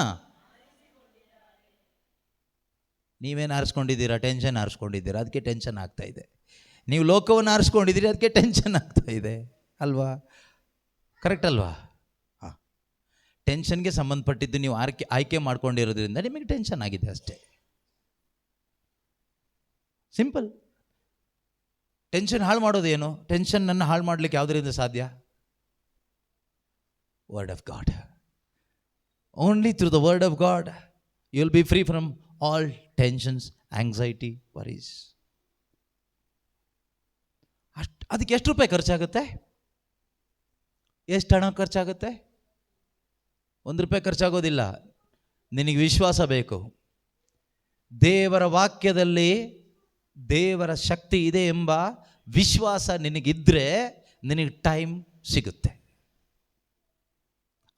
ನೀವೇನು ಆರಿಸ್ಕೊಂಡಿದ್ದೀರಾ? ಟೆನ್ಷನ್ ಆರಿಸ್ಕೊಂಡಿದ್ದೀರಾ, ಅದಕ್ಕೆ ಟೆನ್ಷನ್ ಆಗ್ತಾ ಇದೆ. ನೀವು ಲೋಕವನ್ನು ಆರಿಸ್ಕೊಂಡಿದ್ದೀರಿ, ಅದಕ್ಕೆ ಟೆನ್ಷನ್ ಆಗ್ತಾ ಇದೆ ಅಲ್ವಾ? ಕರೆಕ್ಟ್ ಅಲ್ವಾ? ಟೆನ್ಷನ್ಗೆ ಸಂಬಂಧಪಟ್ಟಿದ್ದು ನೀವು ಆಯ್ಕೆ ಮಾಡ್ಕೊಂಡಿರೋದ್ರಿಂದ ನಿಮಗೆ ಟೆನ್ಷನ್ ಆಗಿದೆ ಅಷ್ಟೇ. ಸಿಂಪಲ್. ಟೆನ್ಷನ್ ಹಾಳು ಮಾಡೋದೇನು? ಟೆನ್ಷನ್ನನ್ನು ಹಾಳು ಮಾಡಲಿಕ್ಕೆ ಯಾವುದರಿಂದ ಸಾಧ್ಯ? Word of God. Only through the word of God you will be free from all tensions, anxiety, worries. ಅದಕ್ಕೆ ಎಷ್ಟು ರೂಪಾಯಿ ಖರ್ಚಾಗುತ್ತೆ? ಎಷ್ಟು ಹಣ ಖರ್ಚಾಗುತ್ತೆ? 1 ರೂಪಾಯಿ ಖರ್ಚಾಗೋದಿಲ್ಲ. ನಿನಗೆ ವಿಶ್ವಾಸ ಬೇಕು. ದೇವರ ವಾಕ್ಯದಲ್ಲಿ ದೇವರ ಶಕ್ತಿ ಇದೆ ಎಂಬ ವಿಶ್ವಾಸ ನಿನಗಿದ್ರೆ ನಿನಗೆ ಟೈಮ್ ಸಿಗುತ್ತೆ.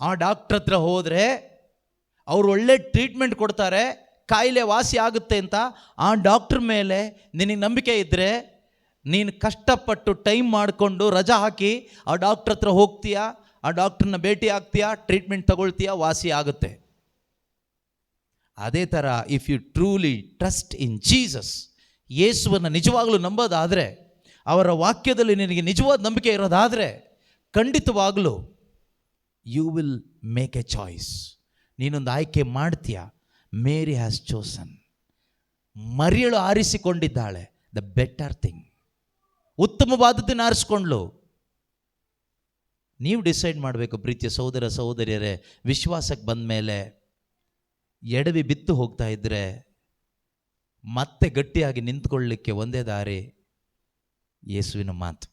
ಆ ಡಾಕ್ಟ್ರ್ ಹತ್ರ ಹೋದರೆ ಅವರು ಒಳ್ಳೆ ಟ್ರೀಟ್ಮೆಂಟ್ ಕೊಡ್ತಾರೆ, ಕಾಯಿಲೆ ವಾಸಿ ಆಗುತ್ತೆ ಅಂತ. ಆ ಡಾಕ್ಟ್ರ್ ಮೇಲೆ ನಿನಗೆ ನಂಬಿಕೆ ಇದ್ದರೆ ನೀನು ಕಷ್ಟಪಟ್ಟು ಟೈಮ್ ಮಾಡಿಕೊಂಡು ರಜಾ ಹಾಕಿ ಆ ಡಾಕ್ಟ್ರ್ ಹತ್ರ ಹೋಗ್ತೀಯಾ, ಆ ಡಾಕ್ಟ್ರನ್ನ ಭೇಟಿ ಆಗ್ತೀಯಾ, ಟ್ರೀಟ್ಮೆಂಟ್ ತಗೊಳ್ತೀಯಾ, ವಾಸಿ ಆಗುತ್ತೆ. ಅದೇ ಥರ if you truly trust in Jesus, ಯೇಸುವನ್ನು ನಿಜವಾಗಲೂ ನಂಬೋದಾದರೆ, ಅವರ ವಾಕ್ಯದಲ್ಲಿ ನಿನಗೆ ನಿಜವಾದ ನಂಬಿಕೆ ಇರೋದಾದರೆ, ಖಂಡಿತವಾಗಲೂ you will make a choice. ನೀನೊಂದು ಆಯ್ಕೆ ಮಾಡ್ತೀಯ. ಮೇರಿ ಹ್ಯಾಸ್ ಚೋಸನ್, ಮರಿಯಳು ಆರಿಸಿಕೊಂಡಿದ್ದಾಳೆ ದ ಬೆಟರ್ ಥಿಂಗ್, ಉತ್ತಮವಾದದ್ದನ್ನು ಆರಿಸ್ಕೊಂಡ್ಲು. ನೀವು ಡಿಸೈಡ್ ಮಾಡಬೇಕು ಪ್ರೀತಿಯ ಸಹೋದರ ಸಹೋದರಿಯರೇ. ವಿಶ್ವಾಸಕ್ಕೆ ಬಂದ ಮೇಲೆ ಎಡವಿ ಬಿತ್ತು ಹೋಗ್ತಾ ಇದ್ದರೆ ಮತ್ತೆ ಗಟ್ಟಿಯಾಗಿ ನಿಂತ್ಕೊಳ್ಳಲಿಕ್ಕೆ ಒಂದೇ ದಾರಿ, ಯೇಸುವಿನ ಮಾತು.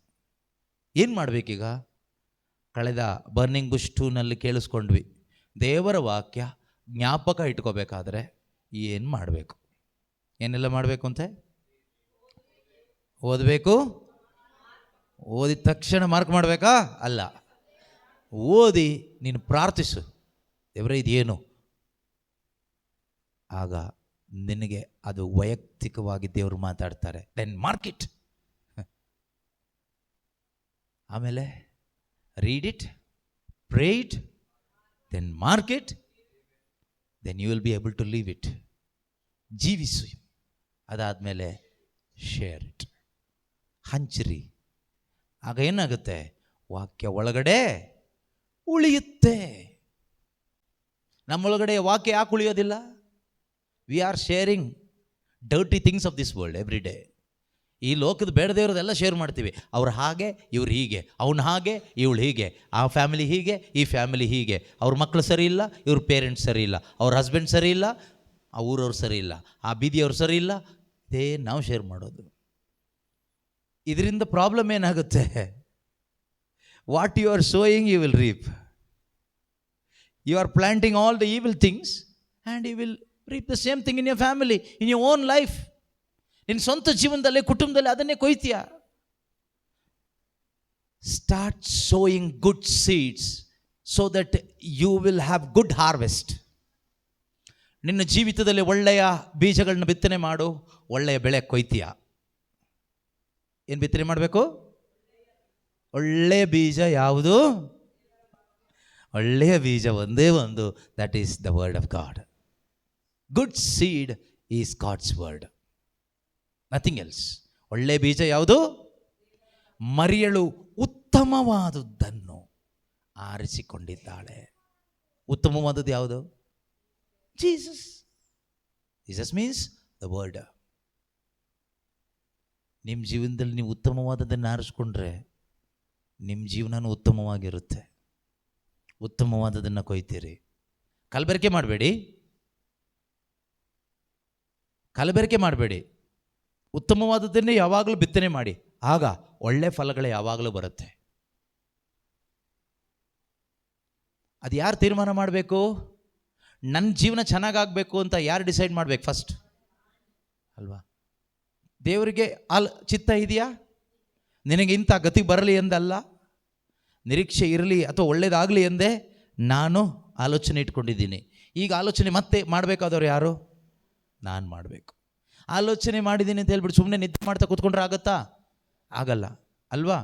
ಏನು ಮಾಡಬೇಕೀಗ? ಕಳೆದ ಬರ್ನಿಂಗ್ ಬುಷ್ 2ನಲ್ಲಿ ಕೇಳಿಸ್ಕೊಂಡ್ವಿ. ದೇವರ ವಾಕ್ಯ ಜ್ಞಾಪಕ ಇಟ್ಕೋಬೇಕಾದ್ರೆ ಏನು ಮಾಡಬೇಕು? ಏನೆಲ್ಲ ಮಾಡಬೇಕು ಅಂತೆ? ಓದಬೇಕು. ಓದಿದ ತಕ್ಷಣ ಮಾರ್ಕ್ ಮಾಡಬೇಕಾ? ಅಲ್ಲ. ಓದಿ ನೀನು ಪ್ರಾರ್ಥಿಸು, ದೇವರೇ ಇದೇನು, ಆಗ ನಿನಗೆ ಅದು ವೈಯಕ್ತಿಕವಾಗಿ ದೇವರು ಮಾತಾಡ್ತಾರೆ. Then mark it. ಆಮೇಲೆ read it, pray it, then mark it, then you will be able to live it. ಜೀವಿಸು. ಅದಾದಮೇಲೆ ಶೇರ್ ಇಟ್, ಹಂಚಿರಿ. ಆಗ ಏನಾಗುತ್ತೆ? ವಾಕ್ಯ ಒಳಗಡೆ ಉಳಿಯುತ್ತೆ. ನಮ್ಮೊಳಗಡೆ ವಾಕ್ಯ ಯಾಕೆ ಉಳಿಯೋದಿಲ್ಲ? We are sharing dirty things of this world every day. ಈ ಲೋಕದ ಬೇಡದೇ ಇರೋದೆಲ್ಲ ಶೇರ್ ಮಾಡ್ತೀವಿ. ಅವ್ರು ಹಾಗೆ, ಇವ್ರು ಹೀಗೆ, ಅವನು ಹಾಗೆ, ಇವಳು ಹೀಗೆ, ಆ ಫ್ಯಾಮಿಲಿ ಹೀಗೆ, ಈ ಫ್ಯಾಮಿಲಿ ಹೀಗೆ, ಅವ್ರ ಮಕ್ಕಳು ಸರಿ ಇಲ್ಲ, ಇವ್ರ ಪೇರೆಂಟ್ಸ್ ಸರಿ ಇಲ್ಲ, ಅವ್ರ ಹಸ್ಬೆಂಡ್ ಸರಿ ಇಲ್ಲ, ಆ ಊರವ್ರು ಸರಿ ಇಲ್ಲ, ಆ ಬೀದಿಯವ್ರು ಸರಿ ಇಲ್ಲ. ಇದೇ ನಾವು ಶೇರ್ ಮಾಡೋದು. ಇದರಿಂದ ಪ್ರಾಬ್ಲಮ್ ಏನಾಗುತ್ತೆ? What you are sowing you will reap. You are planting all the evil things and you will reap the same thing in your family, in your own life. ನಿನ್ನ ಸ್ವಂತ ಜೀವನದಲ್ಲಿ, ಕುಟುಂಬದಲ್ಲಿ ಅದನ್ನೇ ಕೊಯ್ತೀಯ. Start sowing good seeds so that you will have good harvest. ನಿನ್ನ ಜೀವಿತದಲ್ಲಿ ಒಳ್ಳೆಯ ಬೀಜಗಳನ್ನ ಬಿತ್ತನೆ ಮಾಡು, ಒಳ್ಳೆಯ ಬೆಳೆ ಕೊಯ್ತೀಯ. ಏನು ಬಿತ್ತನೆ ಮಾಡಬೇಕು? ಒಳ್ಳೆಯ ಬೀಜ ಯಾವುದು? ಒಳ್ಳೆಯ ಬೀಜ ಒಂದೇ ಒಂದು, that is the word of God. Good seed is God's word, nothing else. ಒಳ್ಳೆಯ ಬೀಜ ಯಾವುದು? ಮರಿಯಳು ಉತ್ತಮವಾದದ್ದನ್ನು ಆರಿಸಿಕೊಂಡಿದ್ದಾಳೆ. ಉತ್ತಮವಾದದ್ದು ಯಾವುದು? Jesus. Jesus means the word. ನಿಮ್ಮ ಜೀವನದಲ್ಲಿ ನೀವು ಉತ್ತಮವಾದದ್ದನ್ನು ಆರಿಸ್ಕೊಂಡ್ರೆ ನಿಮ್ಮ ಜೀವನನೂ ಉತ್ತಮವಾಗಿರುತ್ತೆ. ಉತ್ತಮವಾದದನ್ನು ಕೊಯ್ತೀರಿ. ಕಲಬೆರಕೆ ಮಾಡಬೇಡಿ, ಕಲಬೆರಕೆ ಮಾಡಬೇಡಿ. ಉತ್ತಮವಾದದ್ದನ್ನೇ ಯಾವಾಗಲೂ ಬಿತ್ತನೆ ಮಾಡಿ, ಆಗ ಒಳ್ಳೆ ಫಲಗಳು ಯಾವಾಗಲೂ ಬರುತ್ತೆ. ಅದು ಯಾರು ತೀರ್ಮಾನ ಮಾಡಬೇಕು? ನನ್ನ ಜೀವನ ಚೆನ್ನಾಗಾಗಬೇಕು ಅಂತ ಯಾರು ಡಿಸೈಡ್ ಮಾಡಬೇಕು? ಫಸ್ಟ್ ಅಲ್ವಾ? ದೇವರಿಗೆ ಚಿತ್ತ ಇದೆಯಾ? ನಿನಗೆ ಇಂಥ ಗತಿ ಬರಲಿ ಎಂದಲ್ಲ, ನಿರೀಕ್ಷೆ ಇರಲಿ ಅಥವಾ ಒಳ್ಳೇದಾಗಲಿ ಎಂದೇ ನಾನು ಆಲೋಚನೆ ಇಟ್ಕೊಂಡಿದ್ದೀನಿ. ಈಗ ಆಲೋಚನೆ ಮತ್ತೆ ಮಾಡಬೇಕಾದವ್ರು ಯಾರು? ನಾನು ಮಾಡಬೇಕು. ಆಲೋಚನೆ ಮಾಡಿದ್ದೀನಿ ಅಂತ ಹೇಳ್ಬಿಟ್ಟು ಸುಮ್ಮನೆ ನಿದ್ದೆ ಮಾಡ್ತಾ ಕೂತ್ಕೊಂಡ್ರೆ ಆಗುತ್ತಾ? ಆಗಲ್ಲ ಅಲ್ವಾ?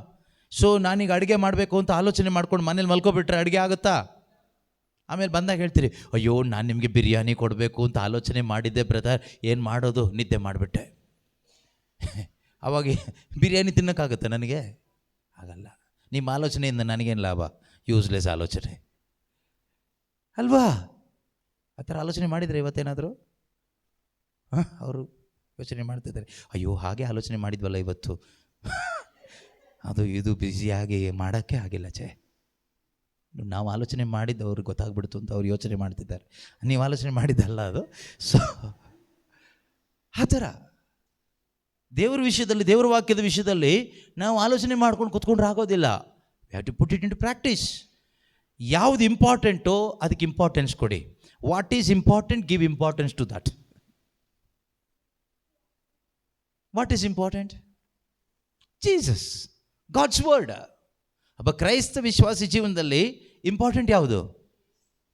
ಸೊ ನಾನೀಗ ಅಡುಗೆ ಮಾಡಬೇಕು ಅಂತ ಆಲೋಚನೆ ಮಾಡ್ಕೊಂಡು ಮನೇಲಿ ಮಲ್ಕೊಬಿಟ್ರೆ ಅಡುಗೆ ಆಗುತ್ತಾ? ಆಮೇಲೆ ಬಂದಾಗ ಹೇಳ್ತೀರಿ, ಅಯ್ಯೋ ನಾನು ನಿಮಗೆ ಬಿರಿಯಾನಿ ಕೊಡಬೇಕು ಅಂತ ಆಲೋಚನೆ ಮಾಡಿದ್ದೆ ಬ್ರದರ್, ಏನು ಮಾಡೋದು, ನಿದ್ದೆ ಮಾಡಿಬಿಟ್ಟೆ. ಅವಾಗ ಬಿರಿಯಾನಿ ತಿನ್ನೋಕ್ಕಾಗುತ್ತೆ ನನಗೆ? ಆಗಲ್ಲ. ನಿಮ್ಮ ಆಲೋಚನೆಯಿಂದ ನನಗೇನು ಲಾಭ? ಯೂಸ್ಲೆಸ್ ಆಲೋಚನೆ ಅಲ್ವಾ? ಆ ಥರ ಆಲೋಚನೆ ಮಾಡಿದರೆ ಇವತ್ತೇನಾದರೂ ಅವರು ಯೋಚನೆ ಮಾಡ್ತಿದ್ದಾರೆ, ಅಯ್ಯೋ ಹಾಗೆ ಆಲೋಚನೆ ಮಾಡಿದ್ವಲ್ಲ ಇವತ್ತು, ಅದು ಇದು ಬ್ಯುಸಿಯಾಗಿ ಮಾಡೋಕ್ಕೆ ಆಗಿಲ್ಲ. ನಾವು ಆಲೋಚನೆ ಮಾಡಿದ್ದು ಅವ್ರಿಗೆ ಗೊತ್ತಾಗ್ಬಿಡ್ತು ಅಂತ ಅವ್ರು ಯೋಚನೆ ಮಾಡ್ತಿದ್ದಾರೆ. ನೀವು ಆಲೋಚನೆ ಮಾಡಿದ್ದಲ್ಲ ಅದು. ಸೊ ಆ ಥರ ದೇವರ ವಿಷಯದಲ್ಲಿ, ದೇವರ ವಾಕ್ಯದ ವಿಷಯದಲ್ಲಿ ನಾವು ಆಲೋಚನೆ ಮಾಡ್ಕೊಂಡು ಕೂತ್ಕೊಂಡ್ರೆ ಆಗೋದಿಲ್ಲ. We have to put it into practice. ಯಾವುದು ಇಂಪಾರ್ಟೆಂಟೋ ಅದಕ್ಕೆ ಇಂಪಾರ್ಟೆನ್ಸ್ ಕೊಡಿ. What is important, give importance to that. What is important? Jesus, God's word. ಒಬ್ಬ ಕ್ರೈಸ್ತ ವಿಶ್ವಾಸಿ ಜೀವನದಲ್ಲಿ ಇಂಪಾರ್ಟೆಂಟ್ ಯಾವುದು?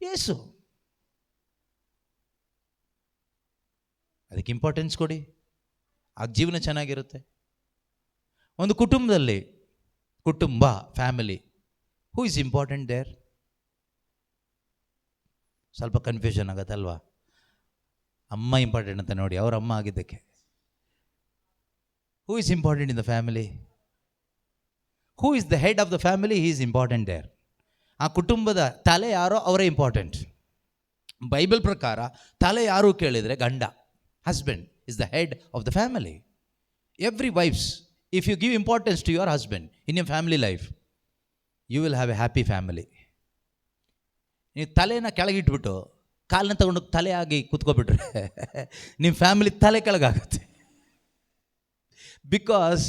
ಯೇಸು. ಅದಕ್ಕೆ ಇಂಪಾರ್ಟೆನ್ಸ್ ಕೊಡಿ, ಆಗ ಜೀವನ ಚೆನ್ನಾಗಿರುತ್ತೆ. ಒಂದು ಕುಟುಂಬದಲ್ಲಿ, ಕುಟುಂಬ, family, who is important there? ಸ್ವಲ್ಪ ಕನ್ಫ್ಯೂಷನ್ ಆಗುತ್ತಲ್ವಾ? ಅಮ್ಮ ಇಂಪಾರ್ಟೆಂಟ್ ಅಂತ ನೋಡಿ, ಅವ್ರ ಅಮ್ಮ ಆಗಿದ್ದಕ್ಕೆ. Who is important in the family? Who is the head of the family? He is important there. ಆ ಕುಟುಂಬದ ತಲೆ ಯಾರೋ ಅವರೇ ಇಂಪಾರ್ಟೆಂಟ್. ಬೈಬಲ್ ಪ್ರಕಾರ ತಲೆ ಯಾರು ಕೇಳಿದರೆ ಗಂಡ, husband is the head of the family. Every wives, if you give importance to your husband in your family life, you will have a happy family. ನೀವು ತಲೆನ ಕೆಳಗಿಟ್ಬಿಟ್ಟು ಕಾಲನ್ನ ತಗೊಂಡು ತಲೆ ಆಗಿ ಕೂತ್ಕೊಬಿಟ್ರೆ ನಿಮ್ಮ ಫ್ಯಾಮಿಲಿ ತಲೆ ಕೆಳಗಾಗುತ್ತೆ. Because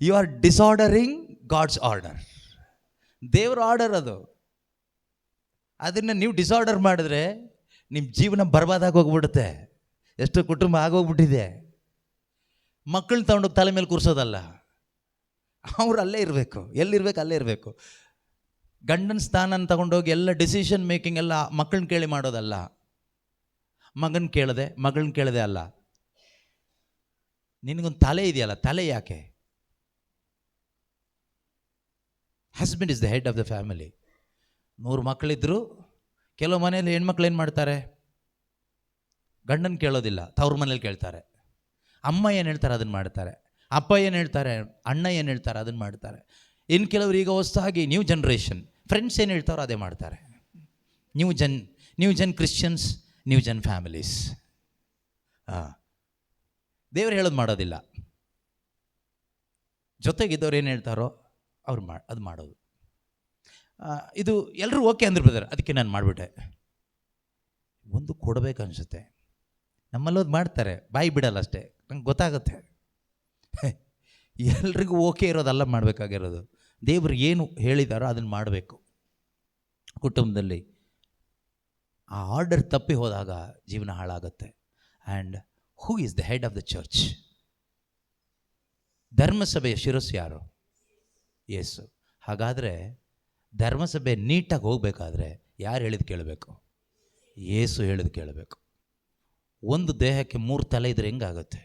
you are disordering God's order. ದೇವ್ರ ಆರ್ಡರ್ ಅದು. ಅದನ್ನು ನೀವು ಡಿಸಾರ್ಡರ್ ಮಾಡಿದ್ರೆ ನಿಮ್ಮ ಜೀವನ ಬರ್ಬಾದಾಗಿ ಹೋಗ್ಬಿಡುತ್ತೆ. ಎಷ್ಟು ಕುಟುಂಬ ಆಗೋಗ್ಬಿಟ್ಟಿದೆ. ಮಕ್ಕಳನ್ನ ತಗೊಂಡೋಗಿ ತಲೆ ಮೇಲೆ ಕೂರಿಸೋದಲ್ಲ, ಅವ್ರು ಅಲ್ಲೇ ಇರಬೇಕು. ಎಲ್ಲಿರ್ಬೇಕು ಅಲ್ಲೇ ಇರಬೇಕು. ಗಂಡನ ಸ್ಥಾನನ ತಗೊಂಡೋಗಿ ಎಲ್ಲ ಡಿಸಿಷನ್ ಮೇಕಿಂಗ್ ಎಲ್ಲ ಮಕ್ಕಳನ್ನ ಕೇಳಿ ಮಾಡೋದಲ್ಲ. ಮಗನ ಕೇಳದೆ, ಮಗಳನ್ನ ಕೇಳದೆ ಅಲ್ಲ. ನಿನಗೊಂದು ತಲೆ ಇದೆಯಲ್ಲ, ತಲೆ ಯಾಕೆ? Husband is the head of the family. 100 ಮಕ್ಕಳಿದ್ರು ಕೆಲವು ಮನೆಯಲ್ಲಿ ಹೆಣ್ಮಕ್ಳು ಏನು ಮಾಡ್ತಾರೆ, ಗಂಡನ ಕೇಳೋದಿಲ್ಲ, ತವ್ರ ಮನೇಲಿ ಕೇಳ್ತಾರೆ. ಅಮ್ಮ ಏನು ಹೇಳ್ತಾರೆ ಅದನ್ನು ಮಾಡ್ತಾರೆ, ಅಪ್ಪ ಏನು ಹೇಳ್ತಾರೆ, ಅಣ್ಣ ಏನು ಹೇಳ್ತಾರೆ ಅದನ್ನು ಮಾಡ್ತಾರೆ. ಇನ್ನು ಕೆಲವರು ಈಗ ಹೊಸದಾಗಿ ನ್ಯೂ ಜನ್ರೇಷನ್, ಫ್ರೆಂಡ್ಸ್ ಏನು ಹೇಳ್ತಾರೋ ಅದೇ ಮಾಡ್ತಾರೆ. New Jan Christians, new Jan families. ದೇವರು ಹೇಳೋದು ಮಾಡೋದಿಲ್ಲ, ಜೊತೆಗಿದ್ದವ್ರು ಏನು ಹೇಳ್ತಾರೋ ಅವ್ರು ಅದು ಮಾಡೋದು. ಇದು ಎಲ್ಲರೂ ಓಕೆ ಅಂದ್ರೆ ಬ್ರದರ್, ಅದಕ್ಕೆ ನಾನು ಮಾಡಿಬಿಟ್ಟೆ. ಒಂದು ಕೊಡಬೇಕು ಅನಿಸುತ್ತೆ, ನಮ್ಮಲ್ಲೋದು ಮಾಡ್ತಾರೆ, ಬಾಯಿ ಬಿಡಲ್ಲ ಅಷ್ಟೇ, ನಂಗೆ ಗೊತ್ತಾಗುತ್ತೆ. ಎಲ್ರಿಗೂ ಓಕೆ ಇರೋದಲ್ಲ ಮಾಡಬೇಕಾಗಿರೋದು, ದೇವರು ಏನು ಹೇಳಿದಾರೋ ಅದನ್ನು ಮಾಡಬೇಕು. ಕುಟುಂಬದಲ್ಲಿ ಆ ಆರ್ಡರ್ ತಪ್ಪಿ ಹೋದಾಗ ಜೀವನ ಹಾಳಾಗುತ್ತೆ. And who is the head of the church? ಧರ್ಮಸಭೆಯ ಶಿರಸ್ಸು ಯಾರು? ಯೇಸು. ಹಾಗಾದರೆ ಧರ್ಮಸಭೆ ನೀಟಾಗಿ ಹೋಗಬೇಕಾದ್ರೆ ಯಾರು ಹೇಳಿದ್ದು ಕೇಳಬೇಕು? ಯೇಸು ಹೇಳಿದ್ದು ಕೇಳಬೇಕು. ಒಂದು ದೇಹಕ್ಕೆ 3 ತಲೆ ಇದ್ರೆ ಹೆಂಗಾಗುತ್ತೆ?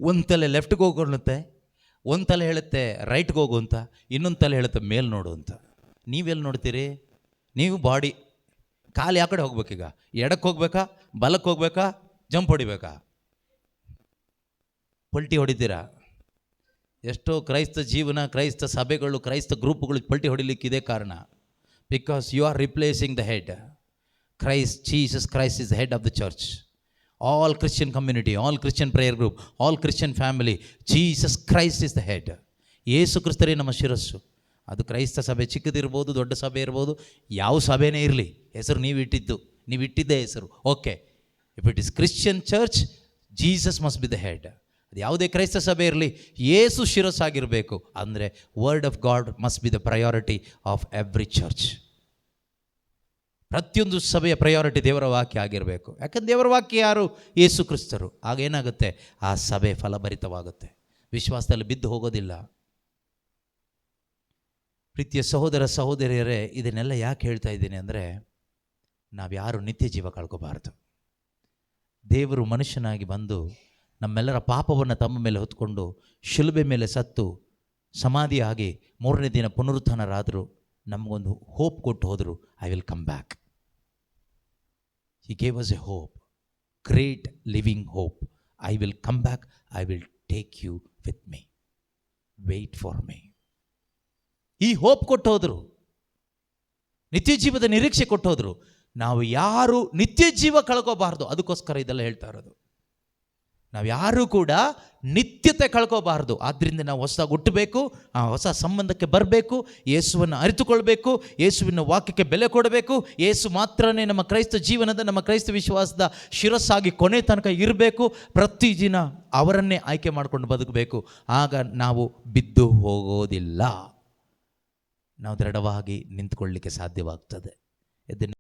ಒಂದು ತಲೆ ಲೆಫ್ಟ್ಗೆ ಹೋಗುತ್ತೆ, ಒಂದು ತಲೆ ಹೇಳುತ್ತೆ ರೈಟ್ಗೆ ಹೋಗು ಅಂತ, ಇನ್ನೊಂದು ತಲೆ ಹೇಳುತ್ತೆ ಮೇಲೆ ನೋಡು ಅಂತ. ನೀವೆಲ್ಲಿ ನೋಡ್ತೀರಿ? ನೀವು ಬಾಡಿ ಕಾಲು ಯಾವ ಕಡೆ ಹೋಗ್ಬೇಕೀಗ? ಎಡಕ್ಕೆ ಹೋಗ್ಬೇಕಾ, ಬಲಕ್ಕೆ ಹೋಗ್ಬೇಕಾ, ಜಂಪ್ ಹೊಡಿಬೇಕಾ? ಪಲ್ಟಿ ಹೊಡಿತೀರಾ? ಎಷ್ಟೋ ಕ್ರೈಸ್ತ ಜೀವನ, ಕ್ರೈಸ್ತ ಸಭೆಗಳು, ಕ್ರೈಸ್ತ ಗ್ರೂಪ್ಗಳು ಪಲ್ಟಿ ಹೊಡಿಲಿಕ್ಕಿದೆ ಕಾರಣ. Because you are replacing the head. Christ, Jesus Christ is the head of the church. All Christian community, all Christian prayer group, all Christian family, Jesus Christ is the head. ಯೇಸು ಕ್ರಿಸ್ತರೇ ನಮ್ಮ ಶಿರಸ್ಸು. ಅದು ಕ್ರೈಸ್ತ ಸಭೆ ಚಿಕ್ಕದಿರ್ಬೋದು, ದೊಡ್ಡ ಸಭೆ ಇರ್ಬೋದು, ಯಾವ ಸಭೆನೇ ಇರಲಿ, ಹೆಸರು ನೀವು ಇಟ್ಟಿದ್ದೇ ಹೆಸರು, okay. If it is Christian church, Jesus must be the head. ಅದು ಯಾವುದೇ ಕ್ರೈಸ್ತ ಸಭೆ ಇರಲಿ, ಯೇಸು ಶಿರಸ್ಸಾಗಿರಬೇಕು. ಅಂದರೆ word of god must be the priority of every church. ಪ್ರತಿಯೊಂದು ಸಭೆಯ ಪ್ರಯಾರಿಟಿ ದೇವರ ವಾಕ್ಯ ಆಗಿರಬೇಕು. ಯಾಕಂದ್ರೆ ದೇವರ ವಾಕ್ಯ ಯಾರು? ಯೇಸು ಕ್ರಿಸ್ತರು. ಆಗೇನಾಗುತ್ತೆ? ಆ ಸಭೆ ಫಲಭರಿತವಾಗುತ್ತೆ, ವಿಶ್ವಾಸದಲ್ಲಿ ಬಿದ್ದು ಹೋಗೋದಿಲ್ಲ. ಪ್ರೀತಿಯ ಸಹೋದರ ಸಹೋದರಿಯರೇ, ಇದನ್ನೆಲ್ಲ ಯಾಕೆ ಹೇಳ್ತಾ ಇದ್ದೀನಿ ಅಂದರೆ, ನಾವ್ಯಾರು ನಿತ್ಯ ಜೀವ ಕಳ್ಕೋಬಾರ್ದು. ದೇವರು ಮನುಷ್ಯನಾಗಿ ಬಂದು ನಮ್ಮೆಲ್ಲರ ಪಾಪವನ್ನು ತಮ್ಮ ಮೇಲೆ ಹೊತ್ಕೊಂಡು ಶಿಲುಬೆ ಮೇಲೆ ಸತ್ತು ಸಮಾಧಿಯಾಗಿ 3ನೇ ದಿನ ಪುನರುತ್ಥಾನರಾದರು. ನಮಗೊಂದು ಹೋಪ್ ಕೊಟ್ಟು ಹೋದರು, I will come back. He gave us a hope, great living hope. I will come back, I will take you with me, wait for me. ಈ ಹೋಪ್ ಕೊಟ್ಟು ಹೋದರು, ನಿತ್ಯ ಜೀವದ ನಿರೀಕ್ಷೆ ಕೊಟ್ಟು ಹೋದರು. ನಾವು ಯಾರು ನಿತ್ಯ ಜೀವ ಕಳ್ಕೋಬಾರ್ದು, ಅದಕ್ಕೋಸ್ಕರ ಇದೆಲ್ಲ ಹೇಳ್ತಾ ಇರೋದು. ನಾವು ಯಾರೂ ಕೂಡ ನಿತ್ಯತೆ ಕಳ್ಕೋಬಾರ್ದು. ಆದ್ದರಿಂದ ನಾವು ಹೊಸದಾಗಿ ಹುಟ್ಟಬೇಕು, ಆ ಹೊಸ ಸಂಬಂಧಕ್ಕೆ ಬರಬೇಕು, ಯೇಸುವನ್ನು ಅರಿತುಕೊಳ್ಬೇಕು, ಯೇಸುವಿನ ವಾಕ್ಯಕ್ಕೆ ಬೆಲೆ ಕೊಡಬೇಕು. ಯೇಸು ಮಾತ್ರನೇ ನಮ್ಮ ಕ್ರೈಸ್ತ ಜೀವನದ, ನಮ್ಮ ಕ್ರೈಸ್ತ ವಿಶ್ವಾಸದ ಶಿರಸ್ಸಾಗಿ ಕೊನೆ ತನಕ ಇರಬೇಕು. ಪ್ರತಿದಿನ ಅವರನ್ನೇ ಆಯ್ಕೆ ಮಾಡಿಕೊಂಡು ಬದುಕಬೇಕು. ಆಗ ನಾವು ಬಿದ್ದು ಹೋಗೋದಿಲ್ಲ, ನಾವು ದೃಢವಾಗಿ ನಿಂತ್ಕೊಳ್ಳಲಿಕ್ಕೆ ಸಾಧ್ಯವಾಗ್ತದೆ.